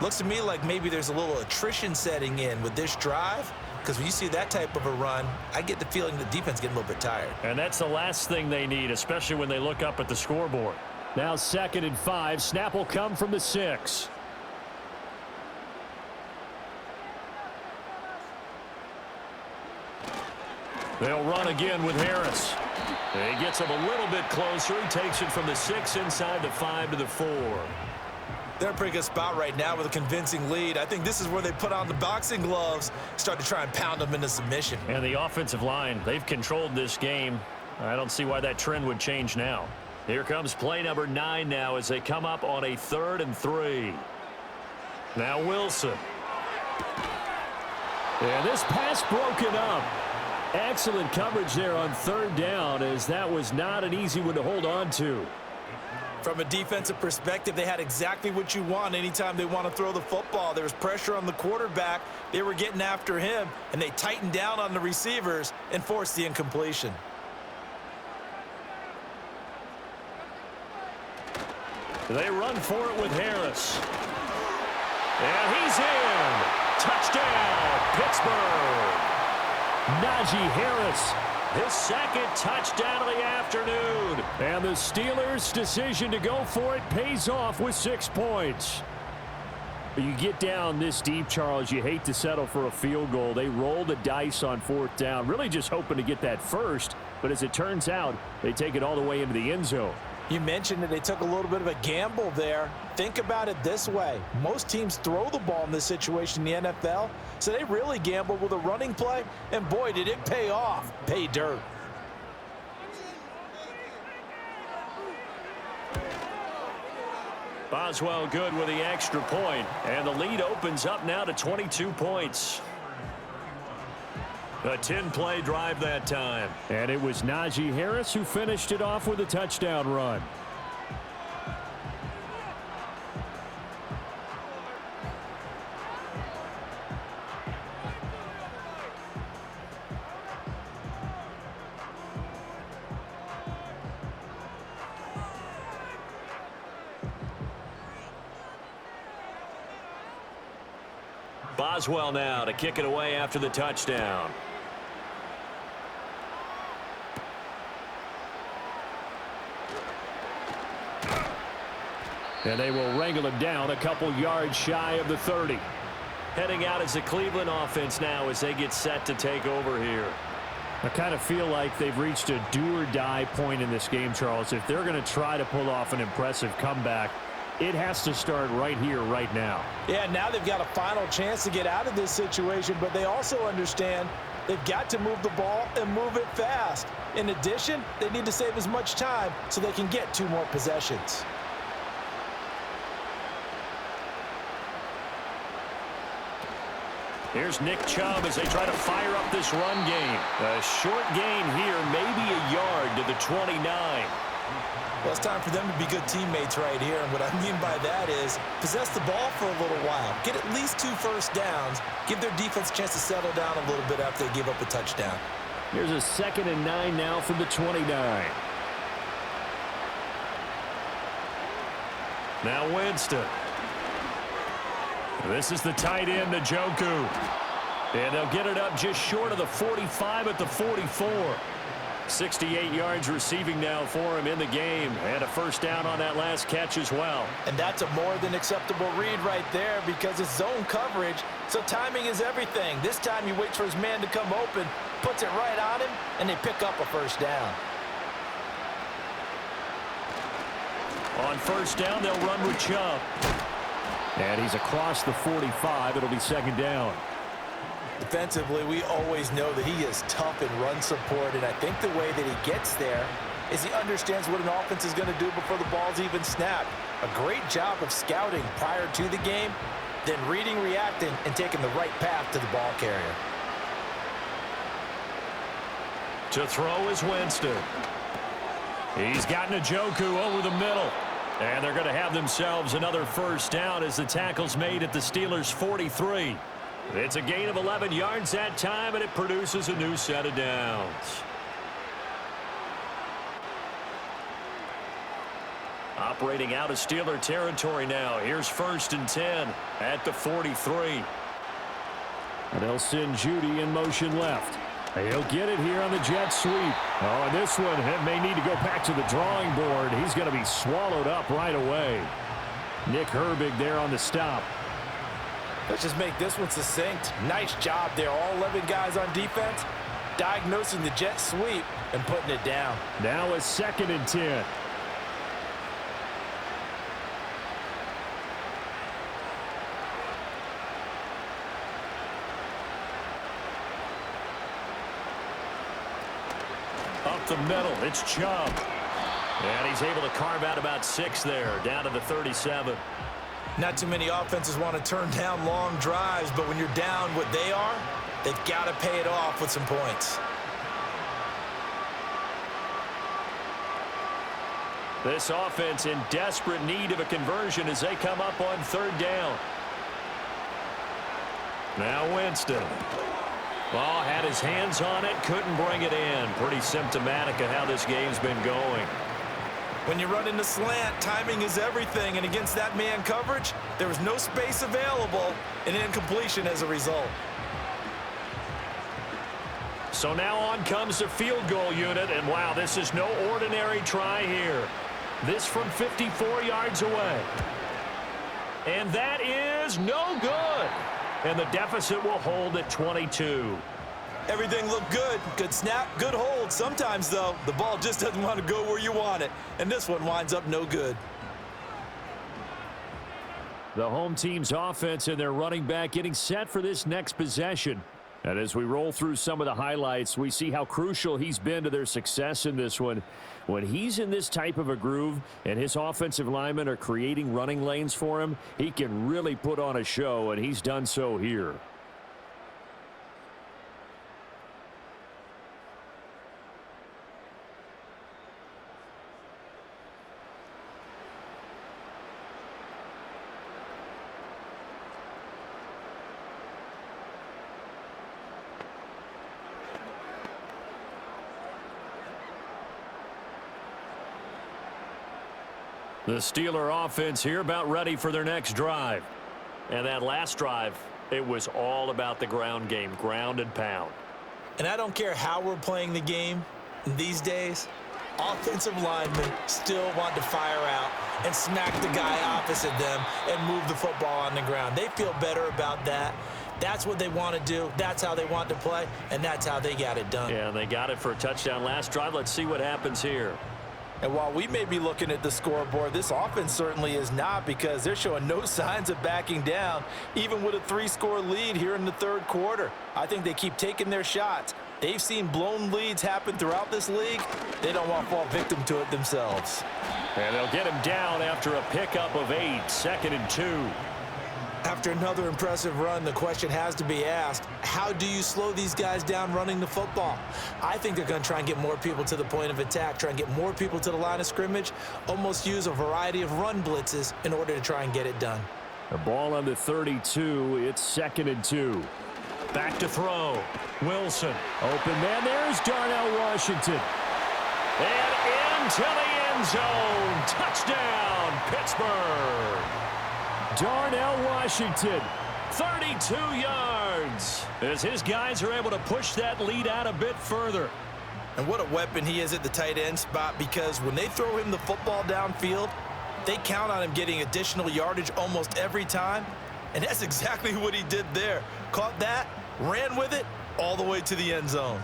Looks to me like maybe there's a little attrition setting in with this drive, because when you see that type of a run, I get the feeling the defense getting a little bit tired. And that's the last thing they need, especially when they look up at the scoreboard. Now 2nd and 5. Snap will come from the 6. They'll run again with Harris. He gets him a little bit closer. He takes it from the 6 inside the 5 to the 4. They're in a pretty good spot right now with a convincing lead. I think this is where they put on the boxing gloves, start to try and pound them into submission. And the offensive line, they've controlled this game. I don't see why that trend would change now. Here comes play number 9 now as they come up on a 3rd and 3. Now Wilson. And this pass broken up. Excellent coverage there on 3rd down, as that was not an easy one to hold on to. From a defensive perspective, they had exactly what you want anytime they want to throw the football. There was pressure on the quarterback. They were getting after him, and they tightened down on the receivers and forced the incompletion. They run for it with Harris. And he's in. Touchdown, Pittsburgh. Najee Harris, his 2nd touchdown of the afternoon. And the Steelers' decision to go for it pays off with 6 points. You get down this deep, Charles, you hate to settle for a field goal. They roll the dice on 4th down, really just hoping to get that first. But as it turns out, they take it all the way into the end zone. You mentioned that they took a little bit of a gamble there. Think about it this way. Most teams throw the ball in this situation in the NFL, so they really gambled with a running play, and boy, did it pay off. Pay dirt. Boswell good with the extra point, and the lead opens up now to 22 points. A 10-play drive that time. And it was Najee Harris who finished it off with a touchdown run. Boswell now to kick it away after the touchdown. And they will wrangle him down a couple yards shy of the 30. Heading out as the Cleveland offense now as they get set to take over here. I kind of feel like they've reached a do-or-die point in this game, Charles. If they're going to try to pull off an impressive comeback, it has to start right here, right now. Yeah, now they've got a final chance to get out of this situation, but they also understand they've got to move the ball and move it fast. In addition, they need to save as much time so they can get 2 more possessions. Here's Nick Chubb as they try to fire up this run game. A short gain here, maybe a yard to the 29. Well, it's time for them to be good teammates right here, and what I mean by that is possess the ball for a little while. Get at least 2 first downs. Give their defense a chance to settle down a little bit after they give up a touchdown. Here's a 2nd and 9 now from the 29. Now Winston. This is the tight end, Njoku. And they'll get it up just short of the 45 at the 44. 68 yards receiving now for him in the game. And a first down on that last catch as well. And that's a more than acceptable read right there because it's zone coverage, so timing is everything. This time he waits for his man to come open, puts it right on him, and they pick up a first down. On first down, they'll run with Chubb. And he's across the 45. It'll be 2nd down. Defensively, we always know that he is tough in run support, and I think the way that he gets there is he understands what an offense is going to do before the ball's even snapped. A great job of scouting prior to the game, then reading, reacting, and taking the right path to the ball carrier. To throw is Winston. He's got Njoku over the middle. And they're going to have themselves another first down as the tackle's made at the Steelers' 43. It's a gain of 11 yards that time, and it produces a new set of downs. Operating out of Steeler territory now. Here's 1st and 10 at the 43. And they'll send Judy in motion left. He'll get it here on the jet sweep. Oh, and this one may need to go back to the drawing board. He's going to be swallowed up right away. Nick Herbig there on the stop. Let's just make this one succinct. Nice job there. All 11 guys on defense diagnosing the jet sweep and putting it down. Now a 2nd and 10. Up the middle, it's Chubb. And he's able to carve out about 6 there, down to the 37. Not too many offenses want to turn down long drives, but when you're down what they are, they've got to pay it off with some points. This offense in desperate need of a conversion as they come up on 3rd down. Now Winston. Ball had his hands on it, couldn't bring it in. Pretty symptomatic of how this game's been going. When you run into slant, timing is everything, and against that man coverage, there was no space available, and incompletion as a result. So now on comes the field goal unit, and wow, this is no ordinary try here. This from 54 yards away. And that is no good. And the deficit will hold at 22. Everything looked good. Good snap, good hold. Sometimes, though, the ball just doesn't want to go where you want it. And this one winds up no good. The home team's offense and their running back getting set for this next possession. And as we roll through some of the highlights, we see how crucial he's been to their success in this one. When he's in this type of a groove and his offensive linemen are creating running lanes for him, he can really put on a show, and he's done so here. The Steeler offense here about ready for their next drive. And that last drive, it was all about the ground game, ground and pound. And I don't care how we're playing the game these days, offensive linemen still want to fire out and smack the guy opposite them and move the football on the ground. They feel better about that. That's what they want to do. That's how they want to play, and that's how they got it done. Yeah, they got it for a touchdown last drive. Let's see what happens here. And while we may be looking at the scoreboard, this offense certainly is not, because they're showing no signs of backing down, even with a 3-score lead here in the 3rd quarter. I think they keep taking their shots. They've seen blown leads happen throughout this league. They don't want to fall victim to it themselves. And they'll get him down after a pickup of 8, 2nd and 2. After another impressive run, the question has to be asked, how do you slow these guys down running the football? I think they're going to try and get more people to the point of attack, try and get more people to the line of scrimmage, almost use a variety of run blitzes in order to try and get it done. The ball on the 32, it's 2nd and 2. Back to throw. Wilson. Open man, there's Darnell Washington. And into the end zone. Touchdown, Pittsburgh. Darnell Washington, 32 yards, as his guys are able to push that lead out a bit further. And what a weapon he is at the tight end spot, because when they throw him the football downfield, they count on him getting additional yardage almost every time. And that's exactly what he did there. Caught that, ran with it, all the way to the end zone.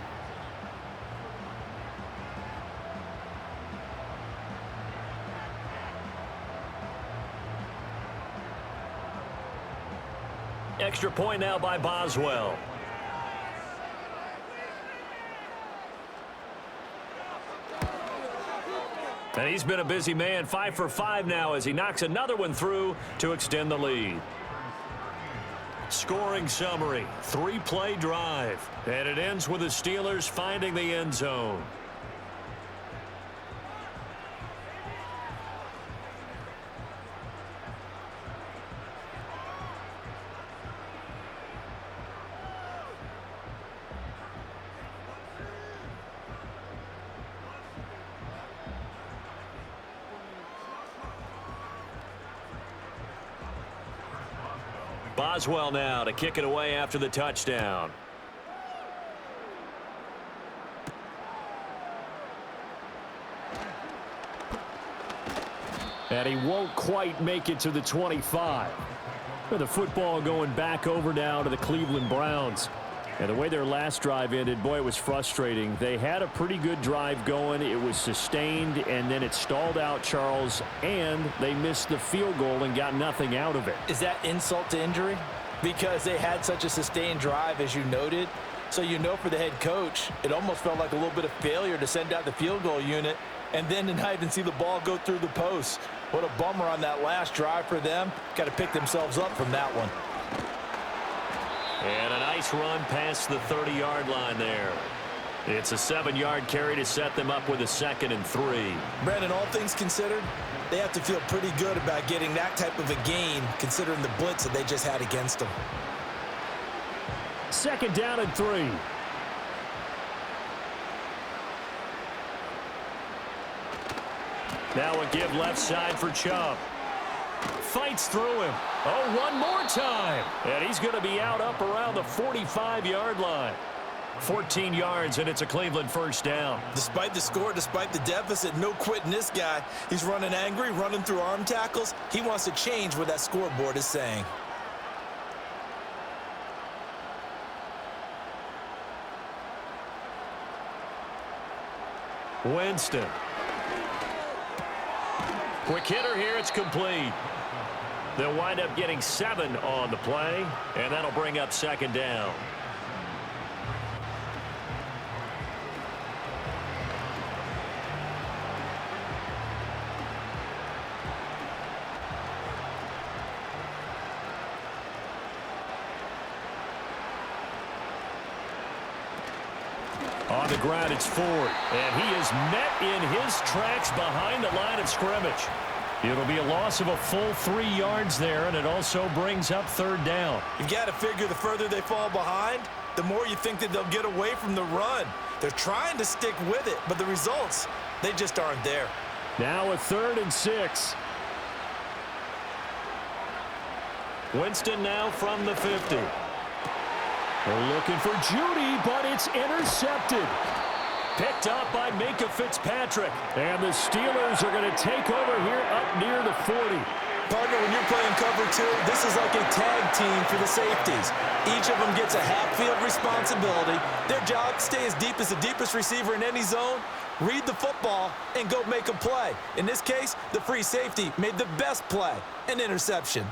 Extra point now by Boswell. And he's been a busy man, 5 for 5 now as he knocks another one through to extend the lead. Scoring summary, 3-play drive. And it ends with the Steelers finding the end zone. Boswell now to kick it away after the touchdown. And he won't quite make it to the 25. The football going back over now to the Cleveland Browns. And the way their last drive ended, boy, it was frustrating. They had a pretty good drive going. It was sustained, and then it stalled out, Charles, and they missed the field goal and got nothing out of it. Is that insult to injury? Because they had such a sustained drive, as you noted. So you know for the head coach, it almost felt like a little bit of failure to send out the field goal unit and then to not even see the ball go through the post. What a bummer on that last drive for them. Got to pick themselves up from that one. And a nice run past the 30-yard line there. It's a 7-yard carry to set them up with a 2nd and 3. Brandon, all things considered, they have to feel pretty good about getting that type of a gain considering the blitz that they just had against them. 2nd down and 3. Now a give left side for Chubb. Fights through him. Oh, one more time. And he's going to be out up around the 45-yard line. 14 yards, and it's a Cleveland first down. Despite the score, despite the deficit, no quitting this guy. He's running angry, running through arm tackles. He wants to change what that scoreboard is saying. Winston. Quick hitter here, it's complete. They'll wind up getting 7 on the play, and that'll bring up 2nd down. On the ground, it's Ford, and he is met in his tracks behind the line of scrimmage. It'll be a loss of a full 3 yards there, and it also brings up 3rd down. You've got to figure the further they fall behind, the more you think that they'll get away from the run. They're trying to stick with it, but the results, they just aren't there. Now a 3rd and 6. Winston now from the 50. They're looking for Judy, but it's intercepted. Picked up by Minka Fitzpatrick. And the Steelers are going to take over here up near the 40. Partner, when you're playing cover 2, this is like a tag team for the safeties. Each of them gets a half-field responsibility. Their job, stay as deep as the deepest receiver in any zone, read the football, and go make a play. In this case, the free safety made the best play, an interception.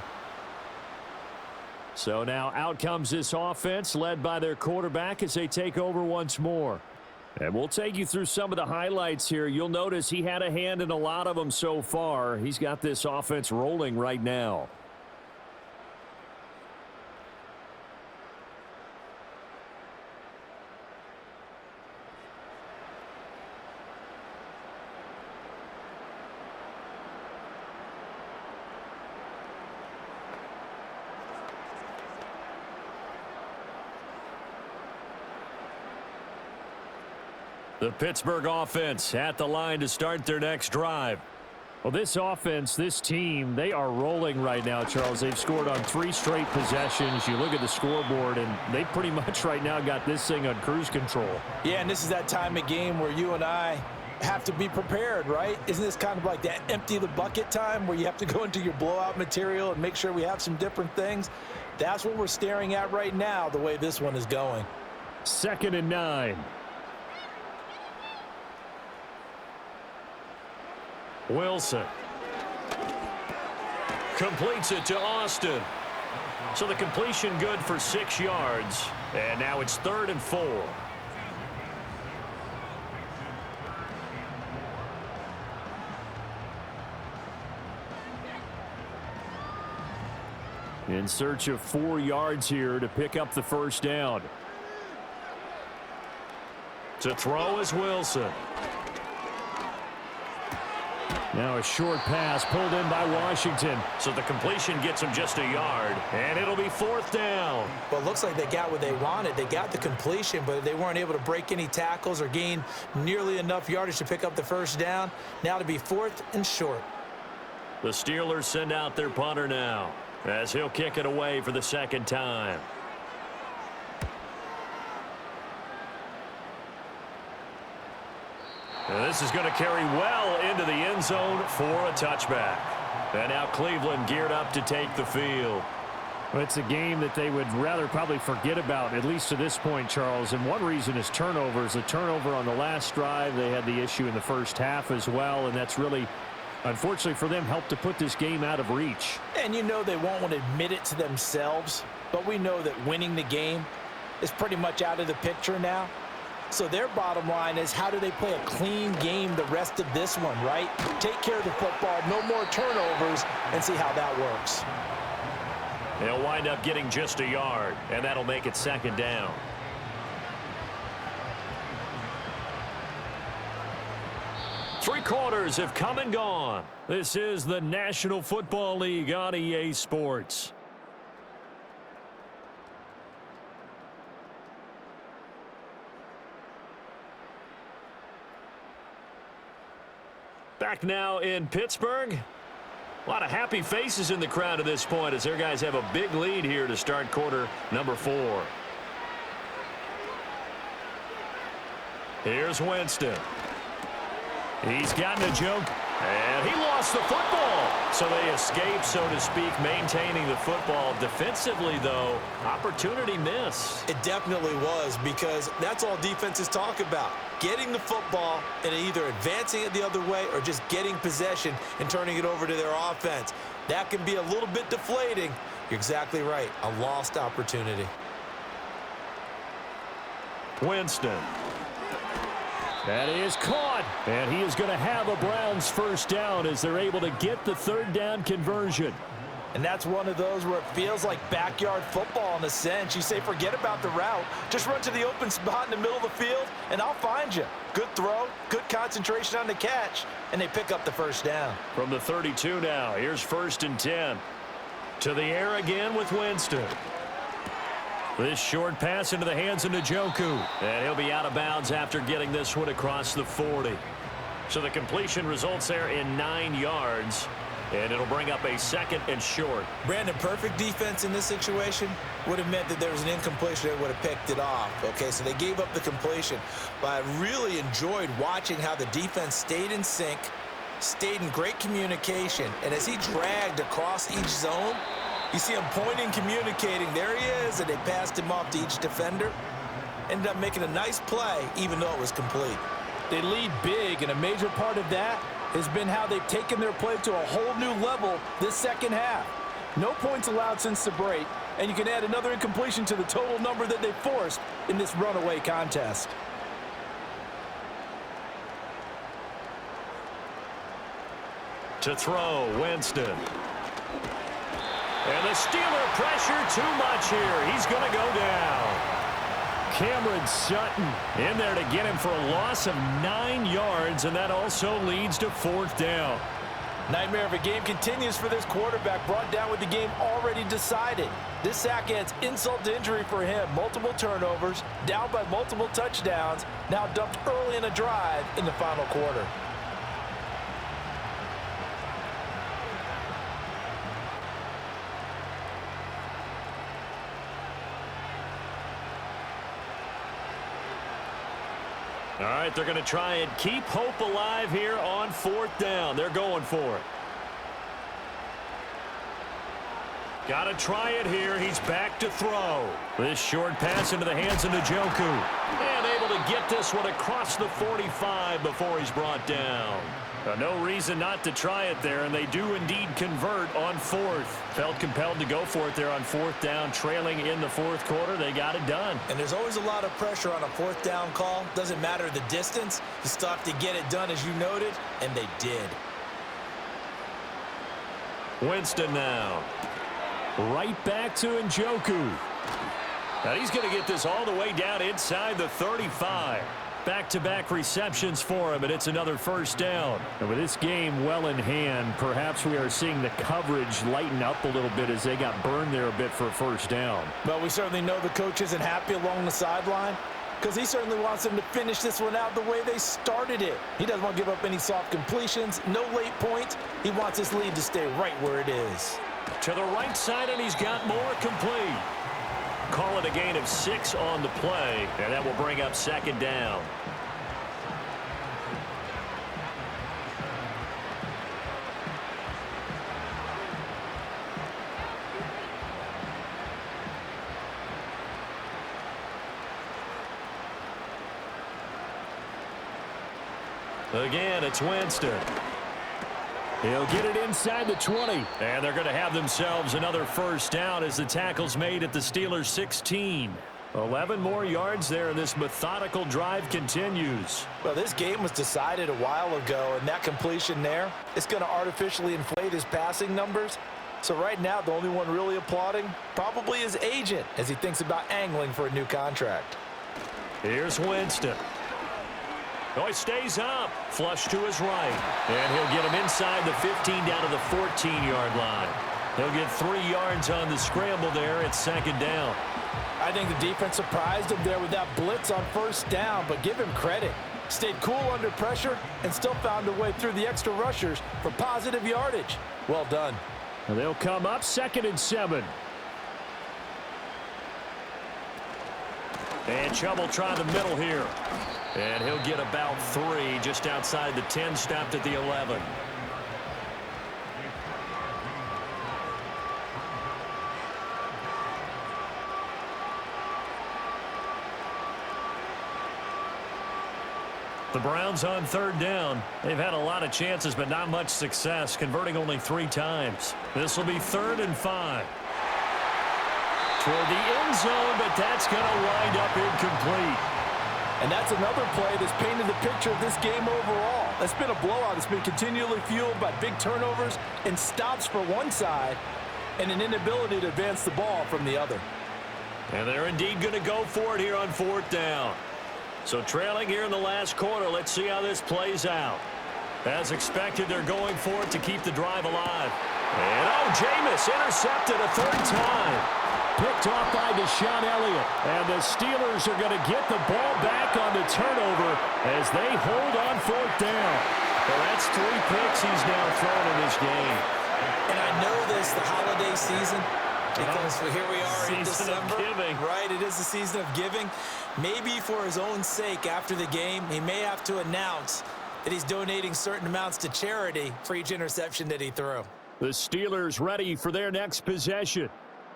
So now out comes this offense led by their quarterback as they take over once more. And we'll take you through some of the highlights here. You'll notice he had a hand in a lot of them so far. He's got this offense rolling right now. The Pittsburgh offense at the line to start their next drive. Well, this offense, this team, they are rolling right now, Charles. They've scored on 3 straight possessions. You look at the scoreboard, and they pretty much right now got this thing on cruise control. Yeah, and this is that time of game where you and I have to be prepared, right? Isn't this kind of like that empty the bucket time where you have to go into your blowout material and make sure we have some different things? That's what we're staring at right now, the way this one is going. 2nd and 9. Wilson completes it to Austin. So the completion good for 6 yards. And now it's 3rd and 4. In search of 4 yards here to pick up the first down. To throw is Wilson. Now a short pass pulled in by Washington. So the completion gets him just a yard, and it'll be 4th down. Well, it looks like they got what they wanted. They got the completion, but they weren't able to break any tackles or gain nearly enough yardage to pick up the first down. Now to be 4th and short. The Steelers send out their punter now, as he'll kick it away for the 2nd time. And this is going to carry well into the end zone for a touchback. And now Cleveland geared up to take the field. Well, it's a game that they would rather probably forget about, at least to this point, Charles. And one reason is turnovers. A turnover on the last drive. They had the issue in the first half as well, and that's really, unfortunately for them, helped to put this game out of reach. And you know they won't want to admit it to themselves, but we know that winning the game is pretty much out of the picture now. So their bottom line is, how do they play a clean game the rest of this one, right? Take care of the football, no more turnovers, and see how that works. They'll wind up getting just a yard, and that'll make it 2nd down. Three quarters have come and gone. This is the National Football League on EA Sports. Back now in Pittsburgh. A lot of happy faces in the crowd at this point as their guys have a big lead here to start quarter number 4. Here's Winston. He's gotten a joke, and he lost the football. So they escape, so to speak, maintaining the football. Defensively, though, opportunity miss. It definitely was, because that's all defenses talk about. Getting the football and either advancing it the other way or just getting possession and turning it over to their offense. That can be a little bit deflating. You're exactly right. A lost opportunity. Winston. That is caught, and he is going to have a Browns first down as they're able to get the 3rd down conversion. And that's one of those where it feels like backyard football in a sense. You say, forget about the route. Just run to the open spot in the middle of the field, and I'll find you. Good throw, good concentration on the catch, and they pick up the first down. From the 32 now, here's 1st and 10. To the air again with Winston. This short pass into the hands of Njoku. And he'll be out of bounds after getting this one across the 40. So the completion results there in 9 yards. And it'll bring up a 2nd and short. Brandon, perfect defense in this situation would have meant that there was an incompletion that would have picked it off. Okay, so they gave up the completion. But I really enjoyed watching how the defense stayed in sync, stayed in great communication. And as he dragged across each zone, you see him pointing, communicating. There he is, and they passed him off to each defender. Ended up making a nice play, even though it was complete. They lead big, and a major part of that has been how they've taken their play to a whole new level this 2nd half. No points allowed since the break, and you can add another incompletion to the total number that they forced in this runaway contest. To throw, Winston. And the Steeler pressure too much here. He's going to go down. Cameron Sutton in there to get him for a loss of 9 yards, and that also leads to 4th down. Nightmare of a game continues for this quarterback, brought down with the game already decided. This sack adds insult to injury for him. Multiple turnovers, down by multiple touchdowns, now dumped early in a drive in the final quarter. All right, they're going to try and keep hope alive here on 4th down. They're going for it. Got to try it here. He's back to throw. This short pass into the hands of Njoku. And able to get this one across the 45 before he's brought down. No reason not to try it there, and they do indeed convert on 4th. Felt compelled to go for it there on 4th down, trailing in the 4th quarter. They got it done. And there's always a lot of pressure on a 4th down call. Doesn't matter the distance. You still have to get it done, as you noted, and they did. Winston now. Right back to Njoku. Now he's going to get this all the way down inside the 35. Back-to-back receptions for him, and it's another first down. And with this game well in hand, perhaps we are seeing the coverage lighten up a little bit as they got burned there a bit for a first down. Well, we certainly know the coach isn't happy along the sideline because he certainly wants them to finish this one out the way they started it. He doesn't want to give up any soft completions, no late points. He wants his lead to stay right where it is. To the right side, and he's got more complete. Call it a gain of 6 on the play, and that will bring up second down. Again, it's Winston. He'll get it inside the 20, and they're going to have themselves another first down as the tackle's made at the Steelers' 16. 11 more yards there, and this methodical drive continues. Well, this game was decided a while ago, and that completion there is going to artificially inflate his passing numbers. So right now, the only one really applauding probably his agent as he thinks about angling for a new contract. Here's Winston. Oh, he stays up. Flush to his right. And he'll get him inside the 15 down to the 14-yard line. He'll get 3 yards on the scramble there. It's second down. I think the defense surprised him there with that blitz on first down, but give him credit. Stayed cool under pressure and still found a way through the extra rushers for positive yardage. Well done. And they'll come up 2nd and 7. And Chubb will try the middle here. And he'll get about 3 just outside the 10, stopped at the 11. The Browns on 3rd down. They've had a lot of chances, but not much success, converting only 3 times. This will be 3rd and 5. Toward the end zone, but that's going to wind up incomplete. And that's another play that's painted the picture of this game overall. It's been a blowout. It's been continually fueled by big turnovers and stops for one side and an inability to advance the ball from the other. And they're indeed going to go for it here on 4th down. So trailing here in the last quarter, let's see how this plays out. As expected, they're going for it to keep the drive alive. And Jameis intercepted a 3rd time. Picked off by Deshaun Elliott. And the Steelers are going to get the ball back on the turnover as they hold on 4th down. Well, that's 3 picks he's now thrown in this game. And I know this, the holiday season, because here we are in December. Right, it is the season of giving. Maybe for his own sake after the game, he may have to announce that he's donating certain amounts to charity for each interception that he threw. The Steelers ready for their next possession.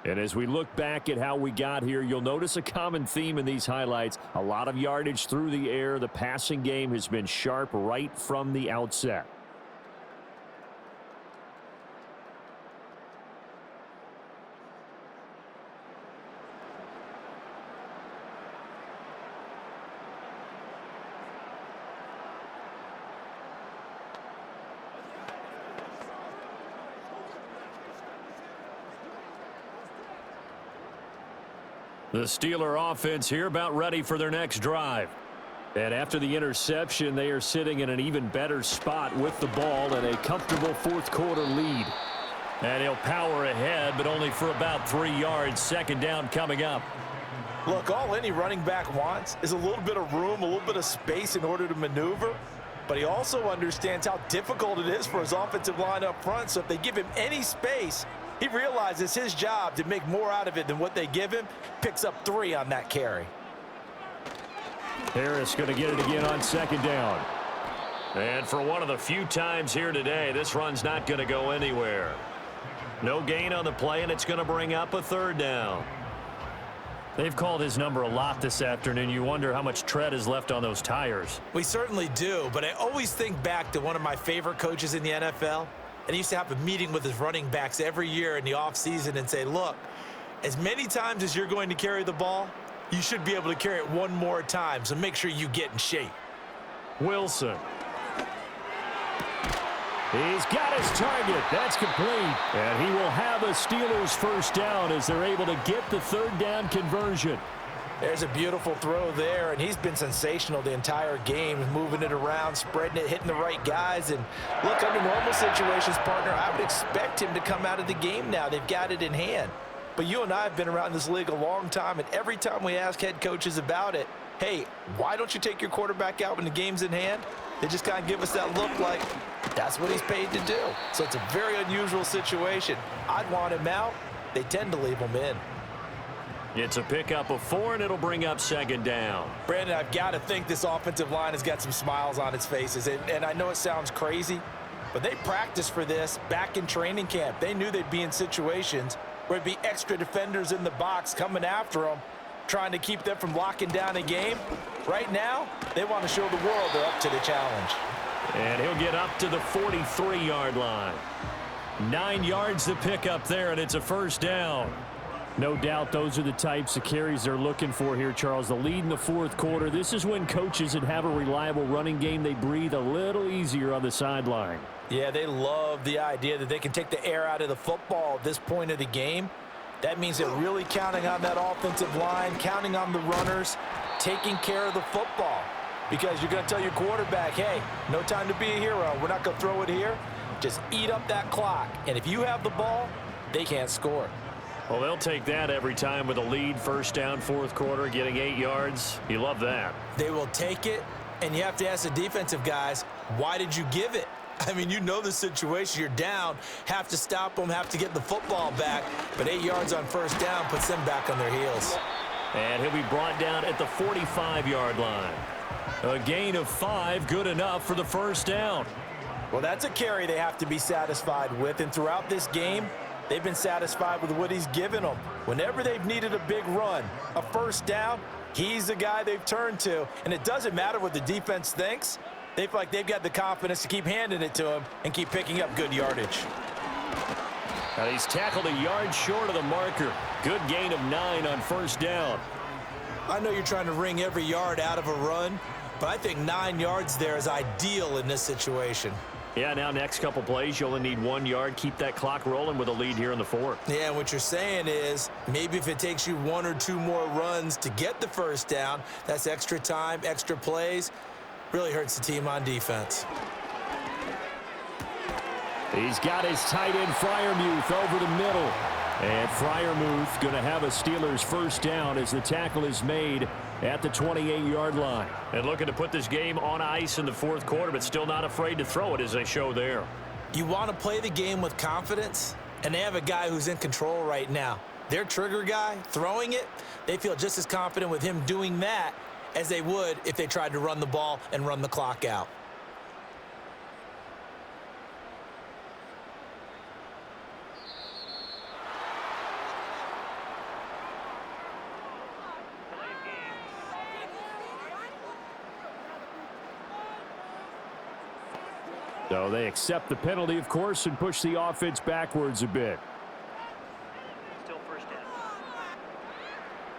And as we look back at how we got here, you'll notice a common theme in these highlights. A lot of yardage through the air. The passing game has been sharp right from the outset. The Steeler offense here about ready for their next drive. And after the interception, they are sitting in an even better spot with the ball and a comfortable 4th quarter lead. And he'll power ahead, but only for about 3 yards. 2nd down coming up. Look, all any running back wants is a little bit of room, a little bit of space in order to maneuver. But he also understands how difficult it is for his offensive line up front. So if they give him any space, he realizes his job to make more out of it than what they give him. Picks up 3 on that carry. Harris going to get it again on 2nd down. And for one of the few times here today, this run's not going to go anywhere. No gain on the play, and it's going to bring up a 3rd down. They've called his number a lot this afternoon. You wonder how much tread is left on those tires. We certainly do, but I always think back to one of my favorite coaches in the NFL. And he used to have a meeting with his running backs every year in the offseason and say, look, as many times as you're going to carry the ball, you should be able to carry it one more time, so make sure you get in shape. Wilson. He's got his target. That's complete. And he will have a Steelers first down as they're able to get the third down conversion. There's a beautiful throw there, and he's been sensational the entire game, moving it around, spreading it, hitting the right guys. And look, under normal situations, partner, I would expect him to come out of the game now. They've got it in hand. But you and I have been around this league a long time, and every time we ask head coaches about it, hey, why don't you take your quarterback out when the game's in hand? They just kind of give us that look like that's what he's paid to do. So it's a very unusual situation. I'd want him out. They tend to leave him in. It's a pickup of 4, and it'll bring up second down. Brandon, I've got to think this offensive line has got some smiles on its faces. And I know it sounds crazy, but they practiced for this back in training camp. They knew they'd be in situations where it'd be extra defenders in the box coming after them, trying to keep them from locking down a game. Right now, they want to show the world they're up to the challenge. And he'll get up to the 43-yard line. 9 yards to pick up there, and it's a first down. No doubt those are the types of carries they're looking for here, Charles. The lead in the fourth quarter. This is when coaches that have a reliable running game, they breathe a little easier on the sideline. Yeah, they love the idea that they can take the air out of the football at this point of the game. That means they're really counting on that offensive line, counting on the runners, taking care of the football. Because you're going to tell your quarterback, hey, no time to be a hero. We're not going to throw it here. Just eat up that clock. And if you have the ball, they can't score. Well, they'll take that every time with a lead, first down, fourth quarter, getting 8 yards. You love that. They will take it, and you have to ask the defensive guys, why did you give it? I mean, you know the situation. You're down, have to stop them, have to get the football back, but 8 yards on first down puts them back on their heels. And he'll be brought down at the 45-yard line. A gain of 5, good enough for the first down. Well, that's a carry they have to be satisfied with, and throughout this game, they've been satisfied with what he's given them. Whenever they've needed a big run, a first down, he's the guy they've turned to. And it doesn't matter what the defense thinks. They feel like they've got the confidence to keep handing it to him and keep picking up good yardage. Now he's tackled a yard short of the marker. Good gain of 9 on first down. I know you're trying to wring every yard out of a run, but I think 9 yards there is ideal in this situation. Yeah, now next couple plays, you only need 1 yard. Keep that clock rolling with a lead here in the fourth. Yeah, and what you're saying is maybe if it takes you 1 or 2 more runs to get the first down, that's extra time, extra plays. Really hurts the team on defense. He's got his tight end Freiermuth over the middle. And Freiermuth going to have a Steelers first down as the tackle is made at the 28-yard line. And looking to put this game on ice in the fourth quarter, but still not afraid to throw it as they show there. You want to play the game with confidence, and they have a guy who's in control right now. Their trigger guy, throwing it, they feel just as confident with him doing that as they would if they tried to run the ball and run the clock out. So they accept the penalty, of course, and push the offense backwards a bit. Still first down.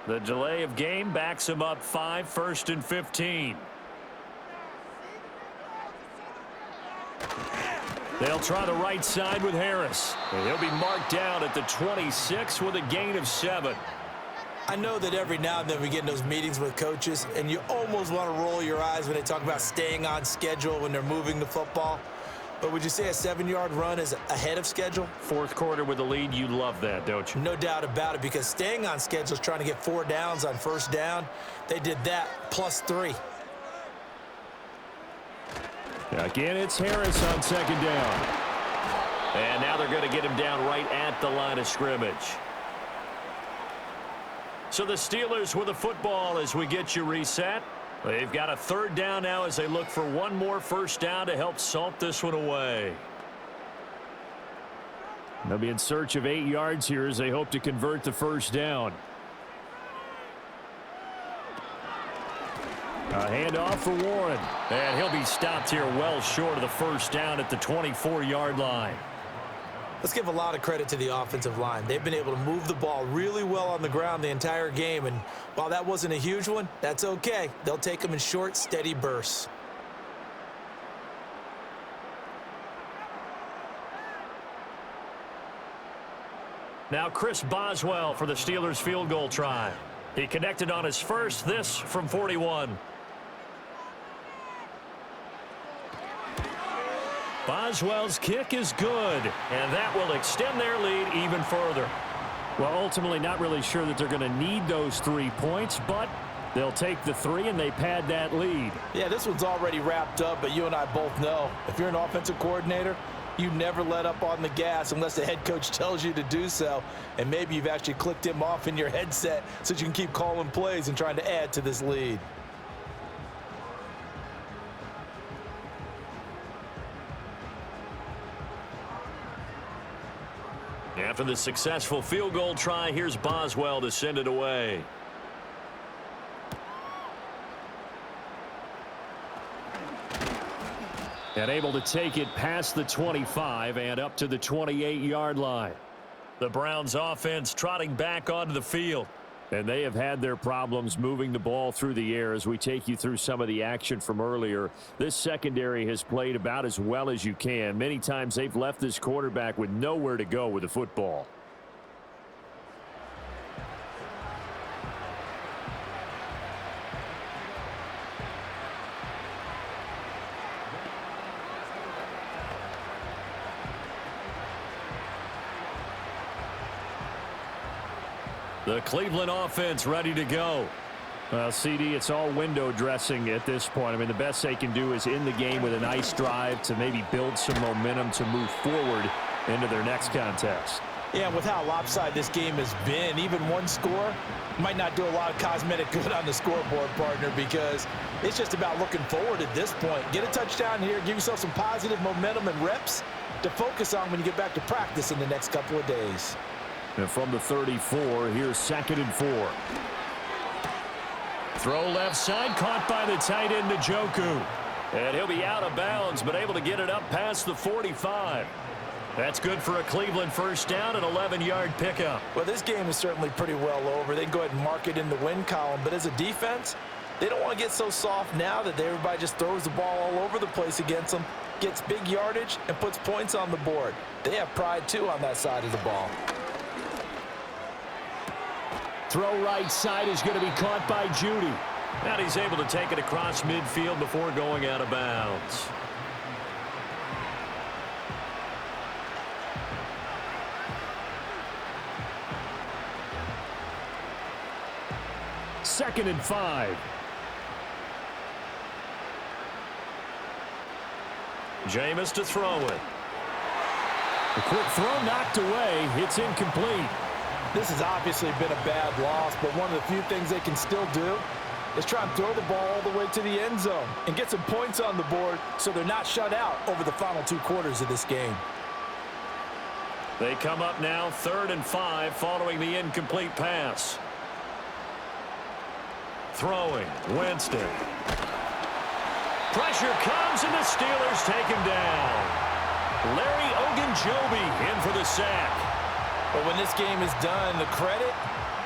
The delay of game backs him up 5, 1st and 15. They'll try the right side with Harris. And he'll be marked down at the 26 with a gain of 7. I know that every now and then we get in those meetings with coaches, and you almost want to roll your eyes when they talk about staying on schedule when they're moving the football. But would you say a 7-yard run is ahead of schedule? Fourth quarter with the lead, you love that, don't you? No doubt about it, because staying on schedule is trying to get 4 downs on first down. They did that plus 3. Again, it's Harris on second down. And now they're going to get him down right at the line of scrimmage. So the Steelers with the football as we get you reset. They've got a third down now as they look for one more first down to help salt this one away. They'll be in search of 8 yards here as they hope to convert the first down. A handoff for Warren. And he'll be stopped here well short of the first down at the 24-yard line. Let's give a lot of credit to the offensive line. They've been able to move the ball really well on the ground the entire game, and while that wasn't a huge one, that's okay. They'll take them in short, steady bursts. Now Chris Boswell for the Steelers field goal try. He connected on his first, this from 41. Boswell's kick is good, and that will extend their lead even further. Well, ultimately not really sure that they're going to need those 3 points, but they'll take the 3 and they pad that lead. Yeah, this one's already wrapped up, but you and I both know if you're an offensive coordinator, you never let up on the gas unless the head coach tells you to do so, and maybe you've actually clicked him off in your headset so that you can keep calling plays and trying to add to this lead. After the successful field goal try, here's Boswell to send it away. And able to take it past the 25 and up to the 28-yard line. The Browns offense trotting back onto the field. And they have had their problems moving the ball through the air as we take you through some of the action from earlier. This secondary has played about as well as you can. Many times they've left this quarterback with nowhere to go with the football. The Cleveland offense ready to go. Well, CD, it's all window dressing at this point. I mean, the best they can do is end the game with a nice drive to maybe build some momentum to move forward into their next contest. Yeah, with how lopsided this game has been, even one score might not do a lot of cosmetic good on the scoreboard, partner, because it's just about looking forward at this point. Get a touchdown here, give yourself some positive momentum and reps to focus on when you get back to practice in the next couple of days. And from the 34, here's 2nd and 4. Throw left side, caught by the tight end, Njoku. And he'll be out of bounds, but able to get it up past the 45. That's good for a Cleveland first down, an 11-yard pickup. Well, this game is certainly pretty well over. They can go ahead and mark it in the win column, but as a defense, they don't want to get so soft now that everybody just throws the ball all over the place against them, gets big yardage, and puts points on the board. They have pride, too, on that side of the ball. Throw right side is going to be caught by Judy. And he's able to take it across midfield before going out of bounds. Second and 5. Jameis to throw it. A quick throw knocked away. It's incomplete. This has obviously been a bad loss, but one of the few things they can still do is try and throw the ball all the way to the end zone and get some points on the board so they're not shut out over the final 2 quarters of this game. They come up now 3rd and 5 following the incomplete pass. Throwing, Winston. Pressure comes and the Steelers take him down. Larry Ogunjobi in for the sack. But when this game is done, the credit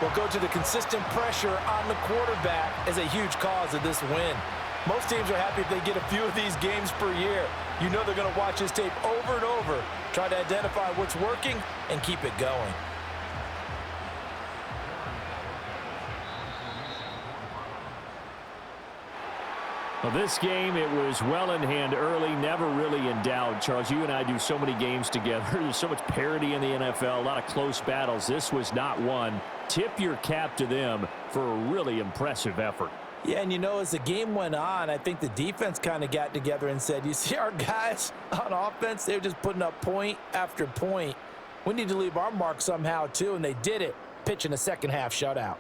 will go to the consistent pressure on the quarterback as a huge cause of this win. Most teams are happy if they get a few of these games per year. You know they're going to watch this tape over and over, try to identify what's working, and keep it going. Well, this game, it was well in hand early, never really in doubt. Charles, you and I do so many games together. There's so much parity in the NFL, a lot of close battles. This was not one. Tip your cap to them for a really impressive effort. Yeah, and you know, as the game went on, I think the defense kind of got together and said, you see our guys on offense, they're just putting up point after point. We need to leave our mark somehow, too, and they did it, pitching a second-half shutout.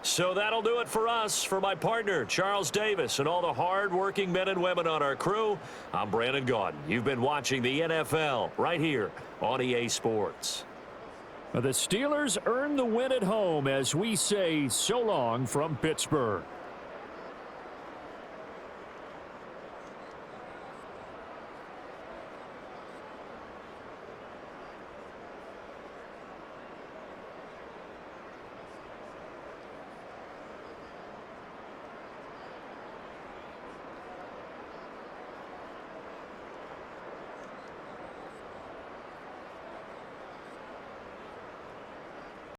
So that'll do it for us. For my partner, Charles Davis, and all the hard-working men and women on our crew, I'm Brandon Gaudin. You've been watching the NFL right here on EA Sports. The Steelers earn the win at home as we say so long from Pittsburgh.